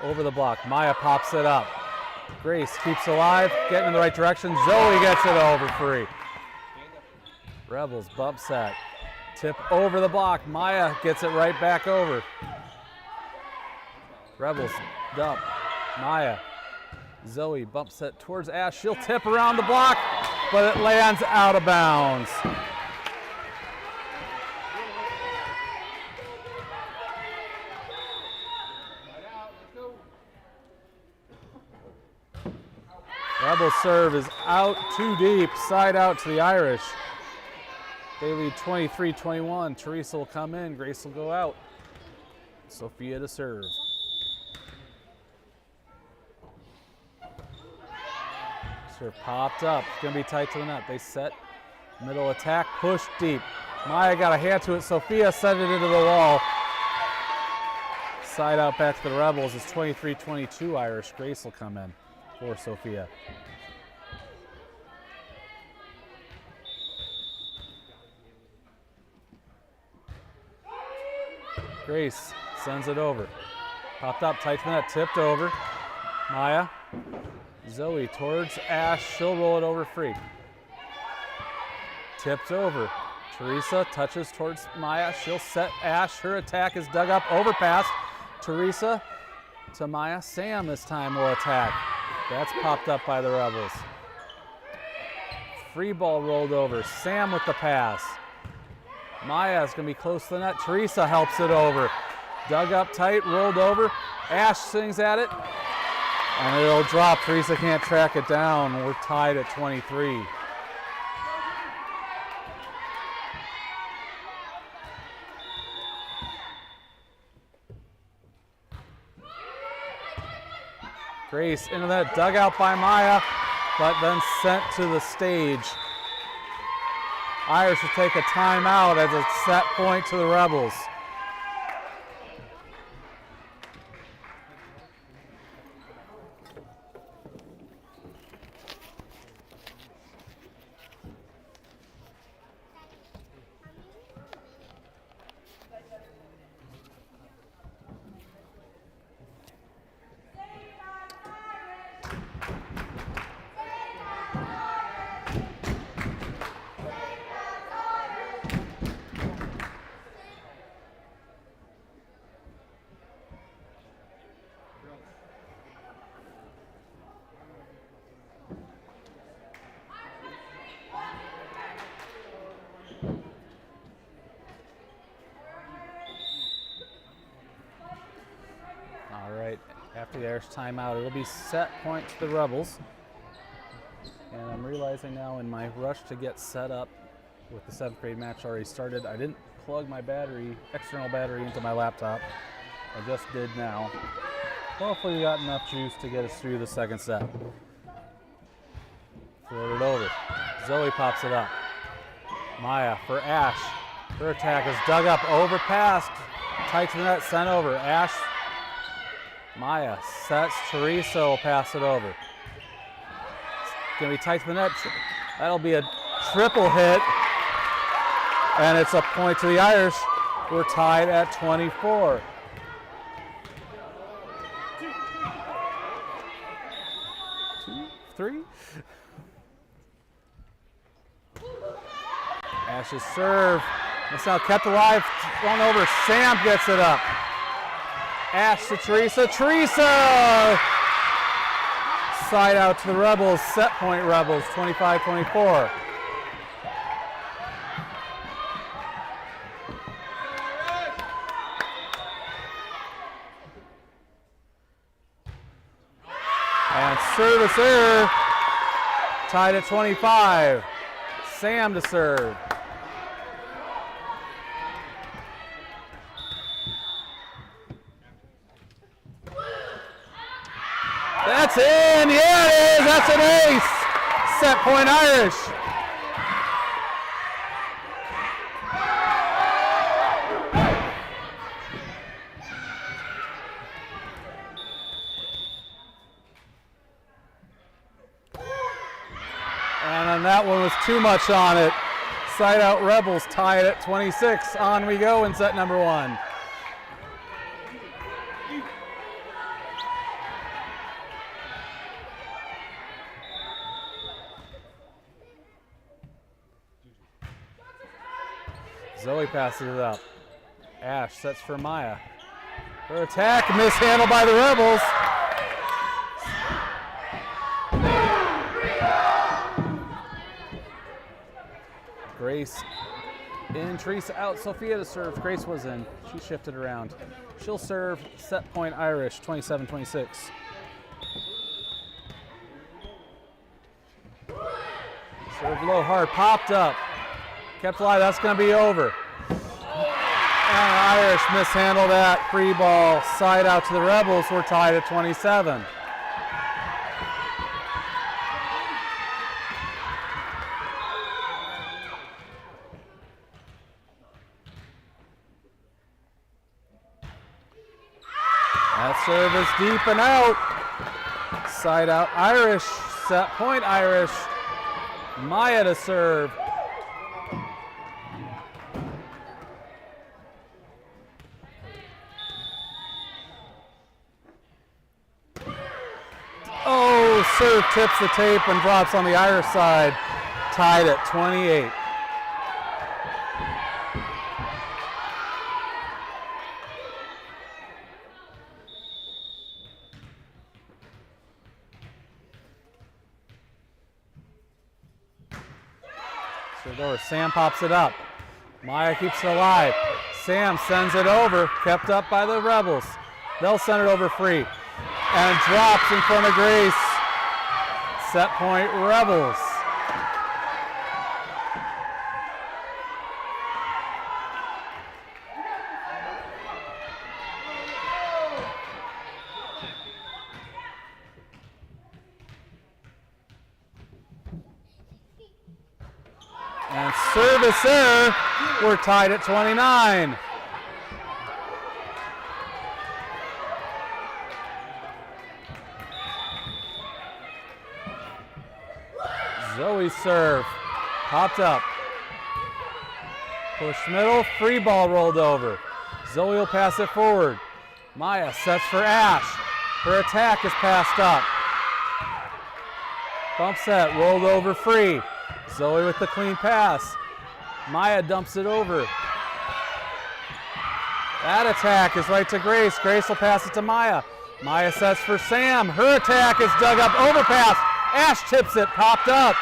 Over the block. Maya pops it up. Grace keeps alive, getting in the right direction. Zoe gets it over free. Rebels bump set. Tip over the block. Maya gets it right back over. Rebels dump. Maya. Zoe bump set towards Ash. She'll tip around the block, but it lands out of bounds. Rebels serve is out too deep, side out to the Irish. They lead 23-21. Teresa will come in, Grace will go out. Sophia to serve. Serve popped up, it's gonna be tight to the net. They set, middle attack, push deep. Maya got a hand to it, Sophia set it into the wall. Side out back to the Rebels is 23-22 Irish. Grace will come in for Sophia. Grace sends it over. Popped up, tight to the net, tipped over. Maya. Zoe towards Ash, she'll roll it over free. Tipped over. Teresa touches towards Maya, she'll set Ash, her attack is dug up, overpass. Teresa to Maya, Sam this time will attack. That's popped up by the Rebels. Free ball rolled over, Sam with the pass. Maya is going to be close to the net. Teresa helps it over. Dug up tight, rolled over. Ash swings at it, and it'll drop. Teresa can't track it down. We're tied at 23. Grace into that, dug out by Maya, but then sent to the stage. Irish will take a timeout as a set point to the Rebels. After the Irish timeout, it'll be set point to the Rebels. And I'm realizing now in my rush to get set up with the 7th grade match already started, I didn't plug my battery, external battery into my laptop. I just did now. Hopefully we got enough juice to get us through the second set. Float it over. Zoe pops it up. Maya for Ash. Her attack is dug up, overpassed. Tight to the net, sent over. Ash. Maya sets, Teresa will pass it over. It's going to be tight to the net. That'll be a triple hit, and it's a point to the Irish. We're tied at 24. Two, three. Ash's serve. It's now kept alive, thrown over. Sam gets it up. Ash to Teresa. Teresa! Side out to the Rebels. Set point Rebels, 25-24. And service error. Tied at 25. Sam to serve. That's in, yeah it is, that's an ace. Set point Irish. And then that one was too much on it. Side out Rebels tie it at 26. On we go in set number 1. Zoe passes it up. Ash sets for Maya. Her attack mishandled by the Rebels. Grace in, Teresa out, Sophia to serve. Grace was in. She shifted around. She'll serve, set point Irish, 27-26. Serve low, hard, popped up. Kept alive, that's going to be over. And Irish mishandled that. Free ball, side out to the Rebels. We're tied at 27. That serve is deep and out. Side out Irish, set point Irish. Maya to serve. Oh, serve tips the tape and drops on the Irish side. Tied at 28. Sam pops it up. Maya keeps it alive. Sam sends it over, kept up by the Rebels. They'll send it over free. And drops in front of Grace. Set point Rebels. And service there, we're tied at 29. Zoe serve, popped up. Push middle, free ball rolled over. Zoe will pass it forward. Maya sets for Ash. Her attack is passed up. Bump set, rolled over free. Zoe with the clean pass. Maya dumps it over. That attack is right to Grace. Grace will pass it to Maya. Maya sets for Sam. Her attack is dug up, overpass. Ash tips it, popped up.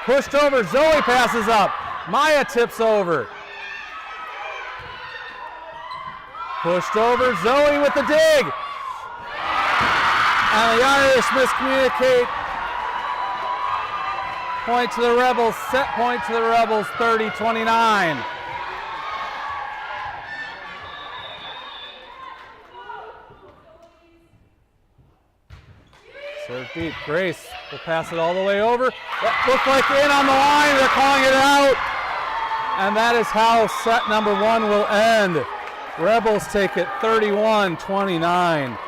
Pushed over, Zoe passes up. Maya tips over. Pushed over, Zoe with the dig. And the Irish miscommunicate. Point to the Rebels, set point to the Rebels, 30-29. Serve deep, Grace will pass it all the way over. That looked like in on the line, they're calling it out. And that is how set number 1 will end. Rebels take it 31-29.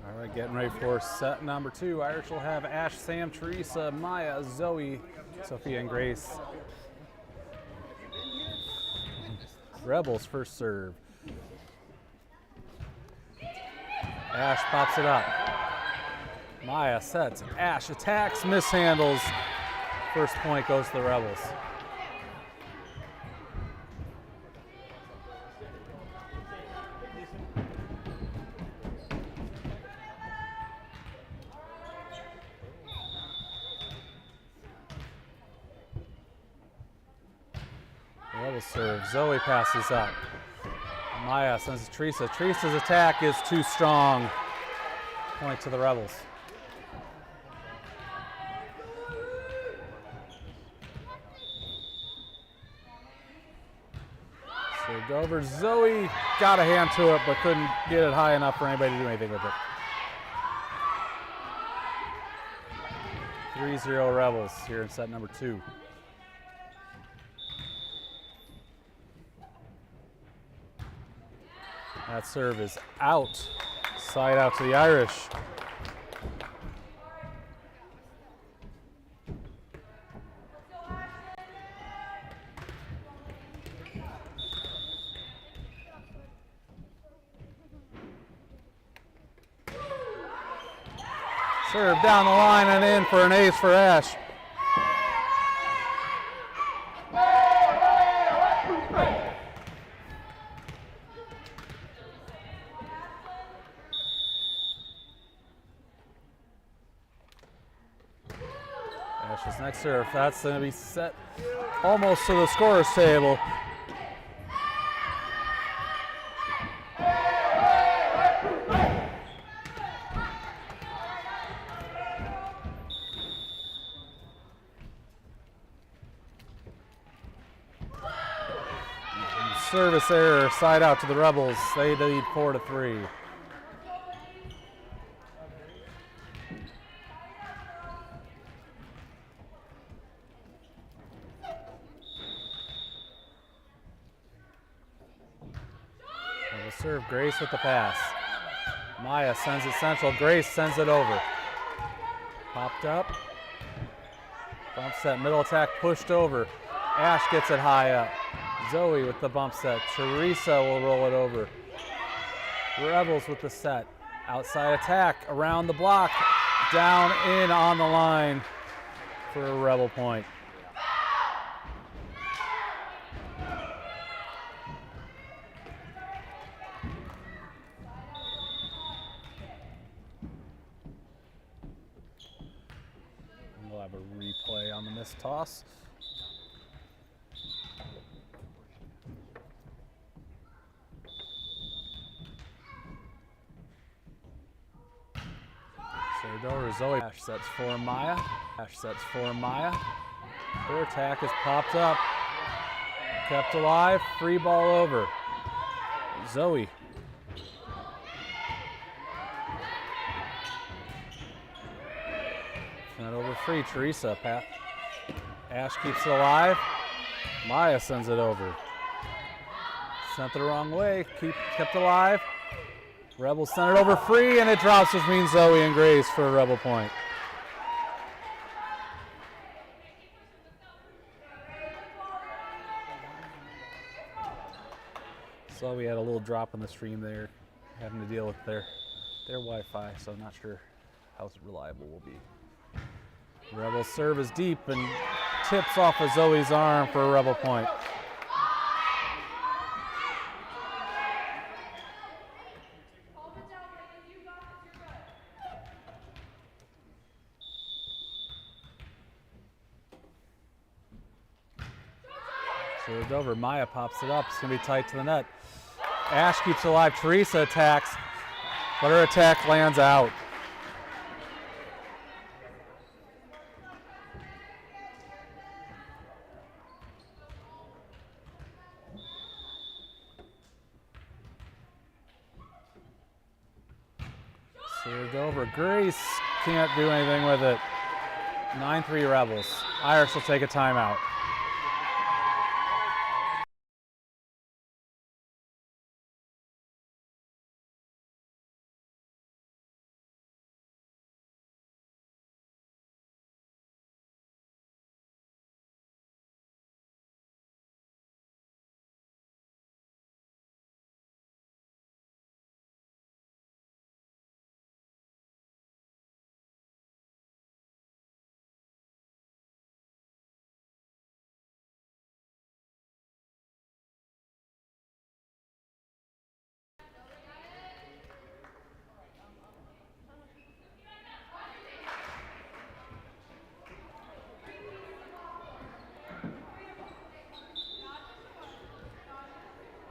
All right, getting ready for set number 2. Irish will have Ash, Sam, Teresa, Maya, Zoe, Sophia, and Grace. Rebels first serve. Ash pops it up. Maya sets. Ash attacks, mishandles. First point goes to the Rebels. Rebels serve. Zoe passes up. Maya sends to Teresa. Teresa's attack is too strong. Point to the Rebels. Served over. Zoe got a hand to it, but couldn't get it high enough for anybody to do anything with it. 3-0 Rebels here in set number 2. That serve is out. Side out to the Irish. Serve down the line and in for an ace for Ash. Ash's next serve, that's going to be set almost to the scorer's table. Service error, side out to the Rebels. They lead 4-3. Rebels serve, Grace with the pass. Maya sends it central, Grace sends it over. Popped up. Bump set, middle attack pushed over. Ash gets it high up. Zoe with the bump set. Teresa will roll it over. Rebels with the set. Outside attack around the block. Down in on the line for a Rebel point. We'll have a replay on the missed toss. Served over, Zoe. Ash sets for Maya. Ash sets for Maya. Her attack is popped up. Kept alive. Free ball over. Zoe. Sent over free. Teresa. Ash keeps it alive. Maya sends it over. Sent the wrong way. Kept alive. Rebels sent it over free, and it drops between Zoe and Grace for a Rebel point. So we had a little drop in the stream there, having to deal with their Wi-Fi, so I'm not sure how reliable will be. Rebels serve is deep and tips off of Zoe's arm for a Rebel point. Served over, Maya pops it up, it's gonna be tight to the net. Ash keeps it alive, Teresa attacks, but her attack lands out. Served over, Grace can't do anything with it. 9-3 Rebels. Irish will take a timeout.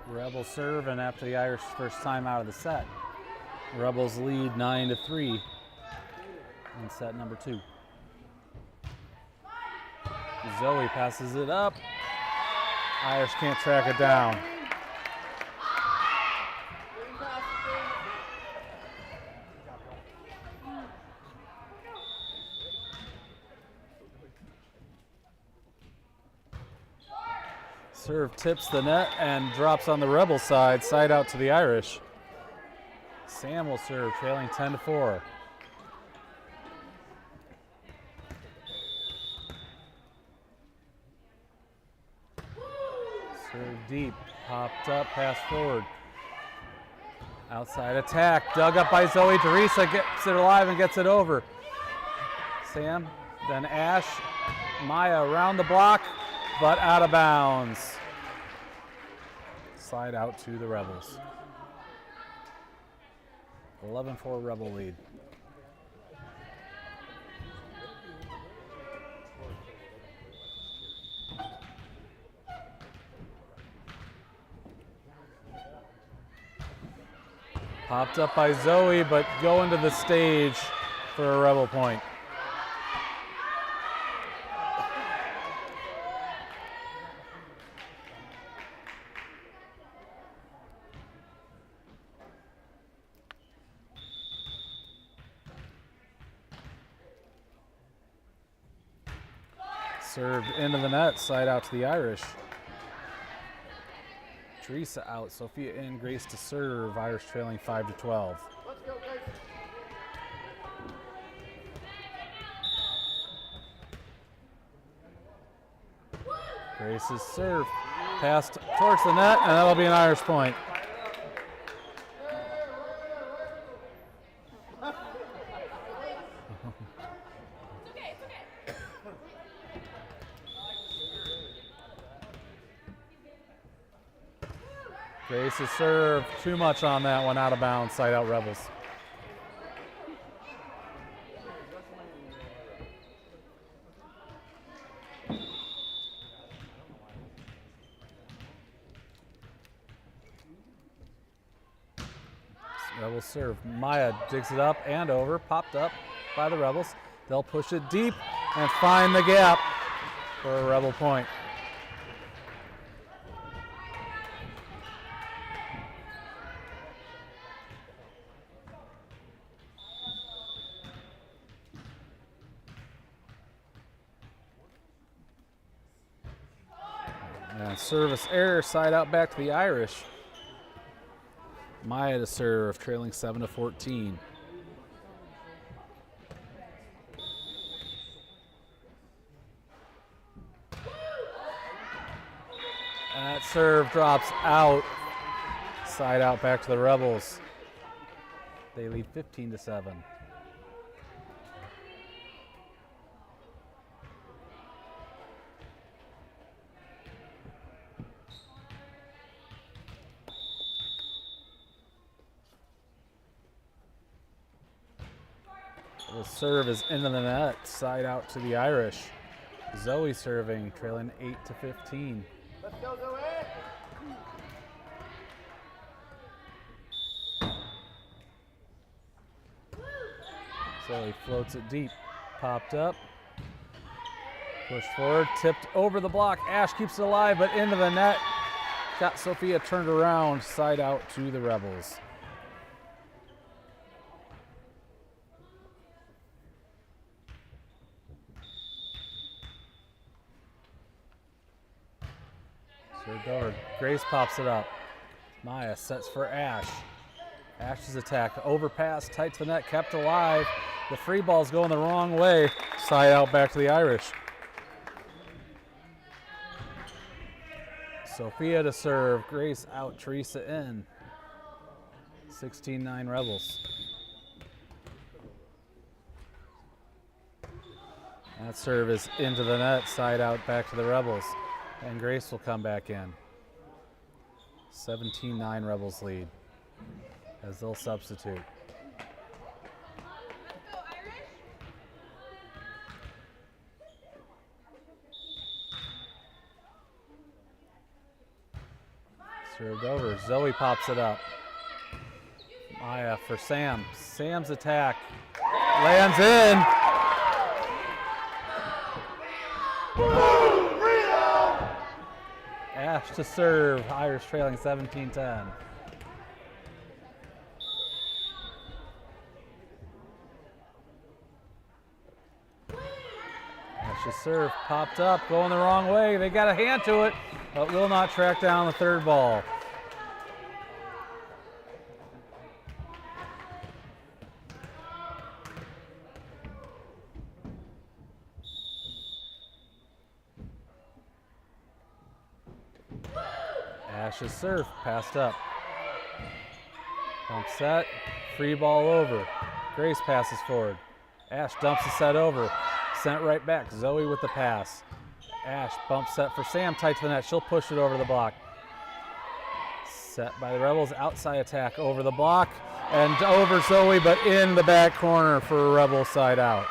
Rebels serve, and after the Irish first time out of the set, Rebels lead 9-3 in set number 2. Zoe passes it up. Irish can't track it down. Serve tips the net and drops on the Rebel side, side out to the Irish. Sam will serve, trailing 10-4. Serve deep, popped up, pass forward. Outside attack, dug up by Zoe. Teresa gets it alive and gets it over. Sam, then Ash, Maya around the block, but out of bounds. Slide out to the Rebels. 11-4 Rebel lead. Popped up by Zoe, but going to the stage for a Rebel point. Served into the net, side out to the Irish. Teresa out, Sophia in, Grace to serve. Irish trailing 5-12. Let's go, guys. Grace's serve passed towards the net, and that'll be an Irish point. Grace's serve, too much on that one, out of bounds, side out Rebels. Rebels serve. Maya digs it up and over, popped up by the Rebels. They'll push it deep and find the gap for a Rebel point. And service error, side out back to the Irish. Maya to serve, trailing 7-14. And that serve drops out, side out back to the Rebels. They lead 15-7. The serve is into the net, side out to the Irish. Zoe serving, trailing 8-15. Let's go, Zoe. Zoe floats it deep, popped up, pushed forward, tipped over the block. Ash keeps it alive, but into the net. Got Sophia turned around, side out to the Rebels. Served over. Grace pops it up. Maya sets for Ash. Ash's attack, overpass, tight to the net, kept alive. The free ball's going the wrong way. Side out back to the Irish. Sophia to serve. Grace out, Teresa in. 16-9 Rebels. That serve is into the net, side out back to the Rebels. And Grace will come back in. 17-9 Rebels lead as they'll substitute. Served over. Zoe pops it up. Maya for Sam. Sam's attack lands in. Ash to serve. Irish trailing 17-10. Ash's serve popped up, going the wrong way. They got a hand to it, but will not track down the third ball. Ash's serve passed up. Dump set, free ball over. Grace passes forward. Ash dumps the set over. Sent right back. Zoe with the pass. Ash bump set for Sam, tight to the net. She'll push it over the block. Set by the Rebels. Outside attack over the block and over Zoe, but in the back corner for a Rebel side out.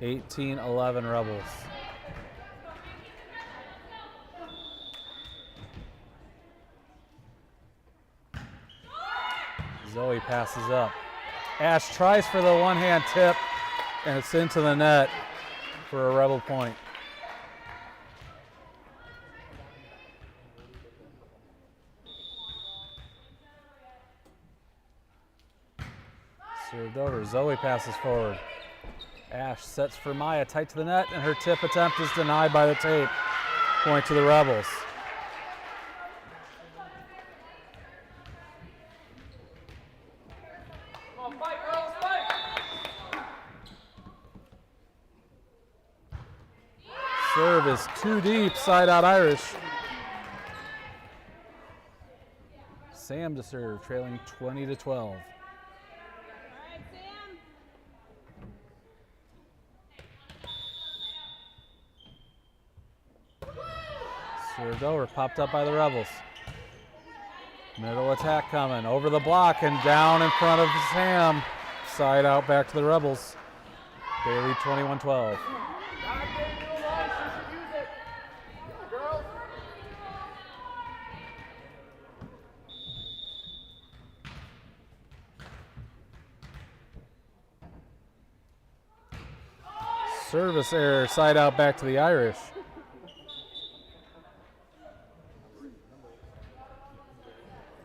(18-11) Rebels. Zoe passes up. Ash tries for the one-hand tip, and it's into the net for a Rebel point. Served over. Zoe passes forward. Ash sets for Maya, tight to the net, and her tip attempt is denied by the tape. Point to the Rebels. Come on, fight, girls, fight! Serve is too deep, side out Irish. Sam to serve, trailing 20-12. Served over, popped up by the Rebels. Middle attack coming, over the block and down in front of Sam. Side out back to the Rebels. They lead 21-12. Service error, side out back to the Irish.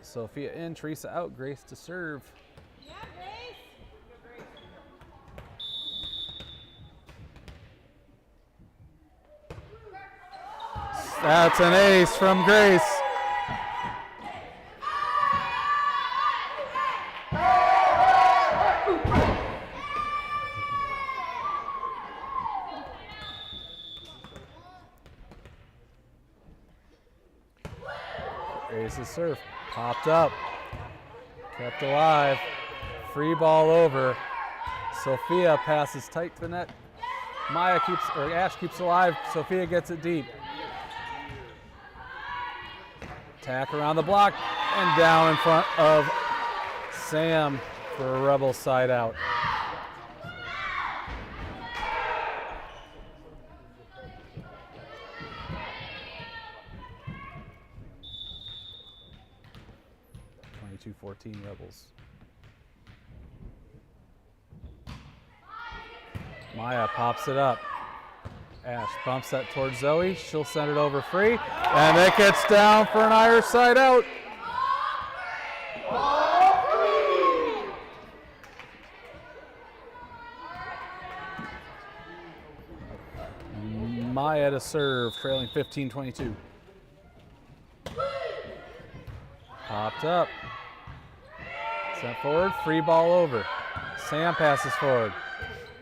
Sophia in, Teresa out, Grace to serve. Yeah, Grace. That's an ace from Grace. Grace's serve popped up, kept alive, free ball over. Sophia passes tight to the net. Ash keeps alive. Sophia gets it deep. Attack around the block and down in front of Sam for a Rebel side out. 22-14 Rebels. Maya pops it up. Ash bumps that towards Zoe. She'll send it over free. And it gets down for an Irish side out. Maya to serve, trailing 15-22. Popped up. Sent forward, free ball over. Sam passes forward.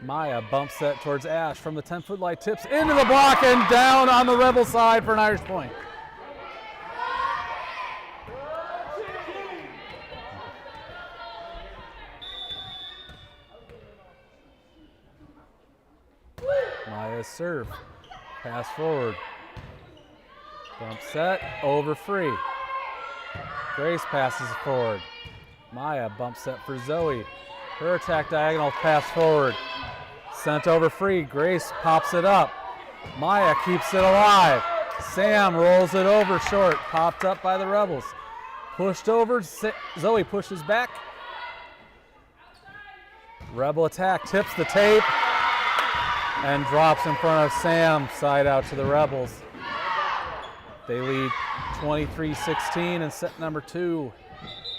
Maya bumps that towards Ash from the 10-foot line, tips into the block and down on the Rebel side for an Irish point. Maya's serve, pass forward. Bump set, over free. Grace passes forward. Maya bump set for Zoe. Her attack diagonal pass forward. Sent over free. Grace pops it up. Maya keeps it alive. Sam rolls it over short. Popped up by the Rebels. Pushed over. Zoe pushes back. Rebel attack. Tips the tape. And drops in front of Sam. Side out to the Rebels. They lead 23-16 in set number 2.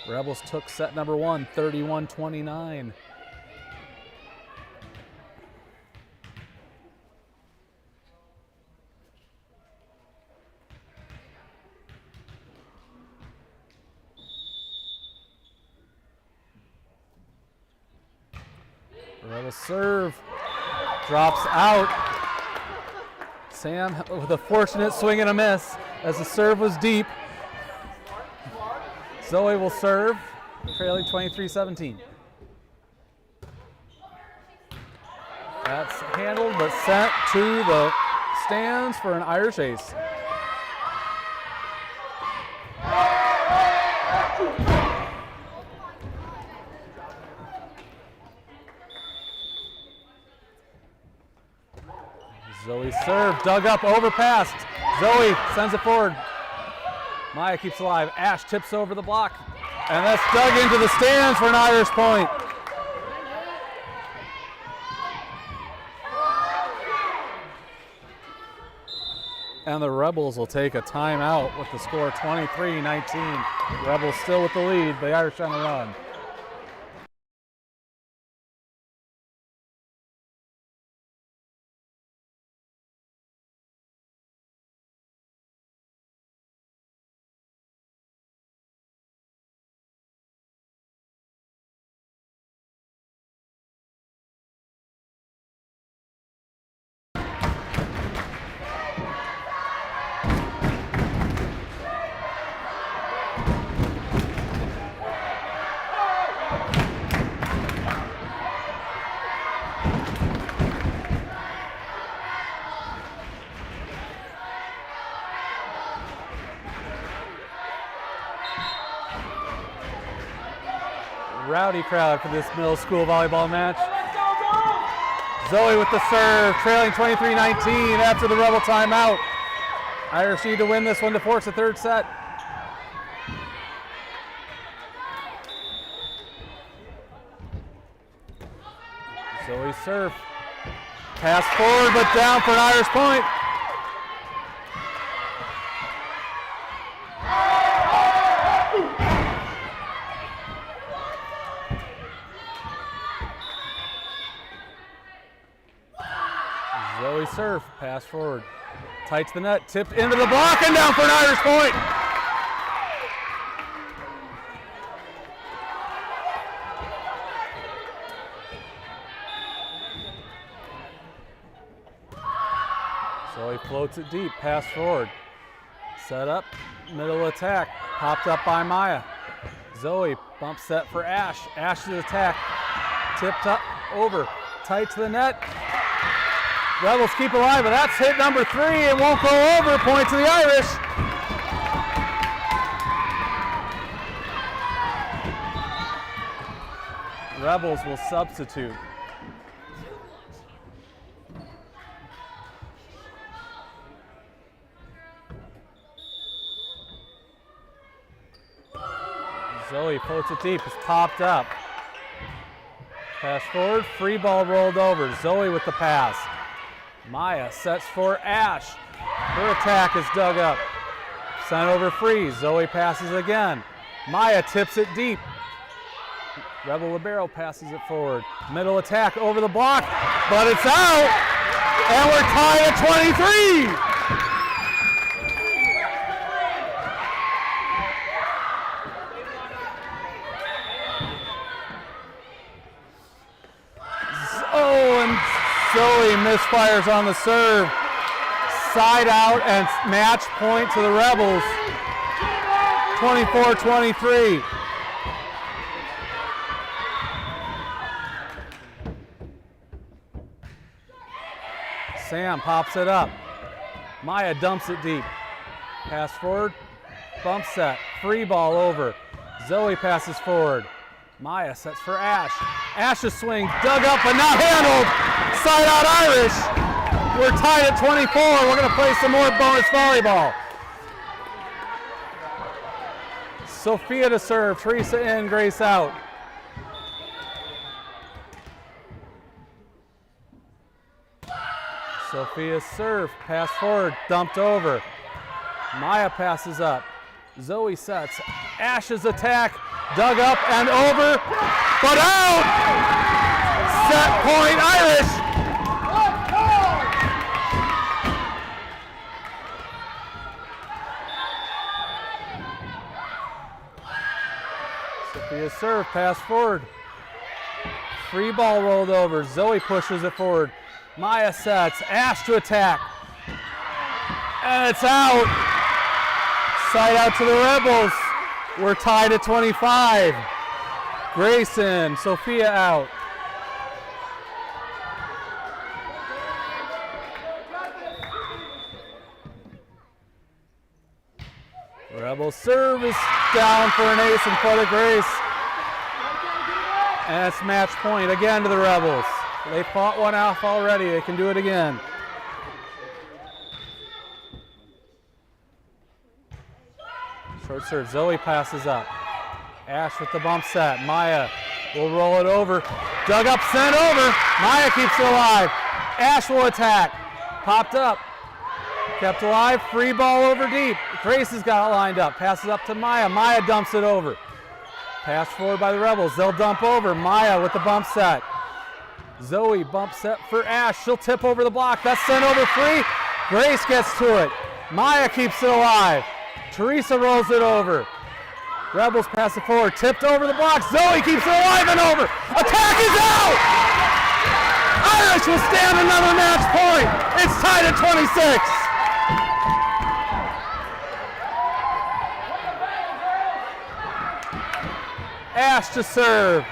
Rebels took set number 1, 31-29. Rebels serve. Drops out. Sam with a fortunate swing and a miss as the serve was deep. Zoe will serve, trailing 23-17. That's handled but sent to the stands for an Irish ace. Zoe serve, dug up, overpassed. Zoe sends it forward. Maya keeps alive. Ash tips over the block. And that's dug into the stands for an Irish point. And the Rebels will take a timeout with the score 23-19. Rebels still with the lead, the Irish on the run. Rowdy crowd for this middle school volleyball match. Zoe with the serve, trailing 23-19 after the Rebel timeout. Irish need to win this one to force a third set. Zoe serve. Pass forward but down for an Irish point. Zoe serve, pass forward. Tight to the net, tipped into the block and down for an Irish point. Zoe floats it deep, pass forward. Set up, middle attack, popped up by Maya. Zoe bump set for Ash. Ash's attack, tipped up, over, tight to the net. Rebels keep alive, but that's hit number 3 and won't go over. Point to the Irish. Rebels will substitute. Zoe floats it deep, it's popped up. Pass forward, free ball rolled over. Zoe with the pass. Maya sets for Ash. Her attack is dug up. Sent over free. Zoe passes again. Maya tips it deep. Rebel libero passes it forward. Middle attack over the block, but it's out. And we're tied at 23. Zoe misfires on the serve. Side out and match point to the Rebels. 24-23. Sam pops it up. Maya dumps it deep. Pass forward, bump set, free ball over. Zoe passes forward. Maya sets for Ash. Ash's swing dug up but not handled. Side out Irish. We're tied at 24. We're going to play some more bonus volleyball. Sophia to serve. Teresa in, Grace out. Sophia's serve. Pass forward. Dumped over. Maya passes up. Zoe sets. Ash's attack. Dug up and over. But out! Set point Irish. Sophia's serve, pass forward. Free ball rolled over. Zoe pushes it forward. Maya sets. Ash to attack. And it's out. Side out to the Rebels. We're tied at 25. Grayson, Sophia out. Rebels serve is down for an ace in front of Grace. And it's match point again to the Rebels. They fought one off already. They can do it again. Short serve. Zoe passes up. Ash with the bump set. Maya will roll it over. Dug up, sent over. Maya keeps it alive. Ash will attack. Popped up. Kept alive. Free ball over deep. Grace has got it lined up. Passes up to Maya. Maya dumps it over. Pass forward by the Rebels. They'll dump over. Maya with the bump set. Zoe bump set for Ash. She'll tip over the block. That's sent over free. Grace gets to it. Maya keeps it alive. Teresa rolls it over. Rebels pass it forward. Tipped over the block. Zoe keeps it alive and over. Attack is out! Irish will stand another match point. It's tied at 26. Ash to serve.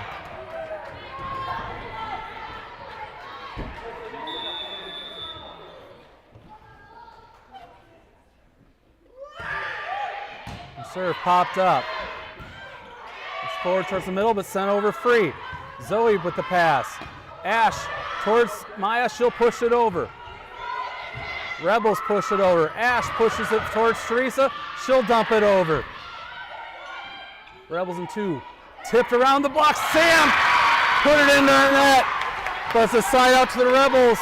Serve popped up. It's forward towards the middle, but sent over free. Zoe with the pass. Ash towards Maya, she'll push it over. Rebels push it over. Ash pushes it towards Teresa, she'll dump it over. Rebels in two. Tipped around the block. Sam put it in the net. But it's a side out to the Rebels.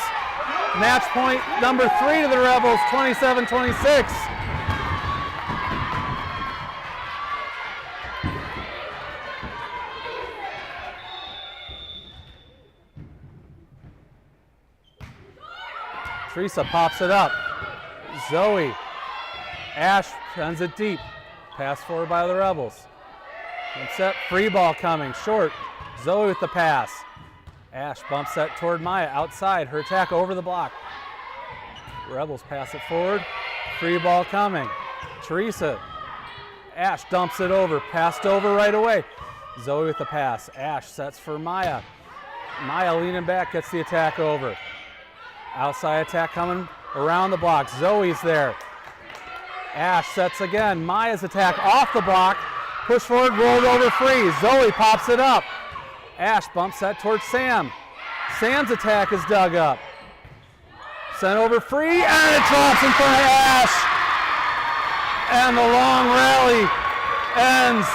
Match point number 3 to the Rebels, 27-26. Teresa pops it up. Zoe. Ash sends it deep. Pass forward by the Rebels. And set, free ball coming, short. Zoe with the pass. Ash bumps set toward Maya, outside, her attack over the block. Rebels pass it forward, free ball coming. Teresa, Ash dumps it over, passed over right away. Zoe with the pass, Ash sets for Maya. Maya leaning back, gets the attack over. Outside attack coming around the block, Zoe's there. Ash sets again, Maya's attack off the block. Push forward, rolled over free. Zoe pops it up. Ash bumps that towards Sam. Sam's attack is dug up. Sent over free, and it drops in front of Ash. And the long rally ends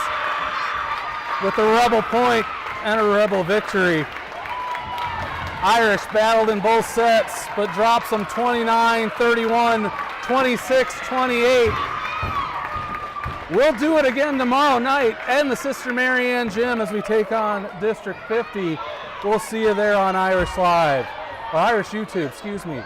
with a Rebel point and a Rebel victory. Irish battled in both sets, but drops them 29-31, 26-28. We'll do it again tomorrow night in the Sister Mary Ann Gym as we take on District 50. We'll see you there on Irish Live, or Irish YouTube, excuse me.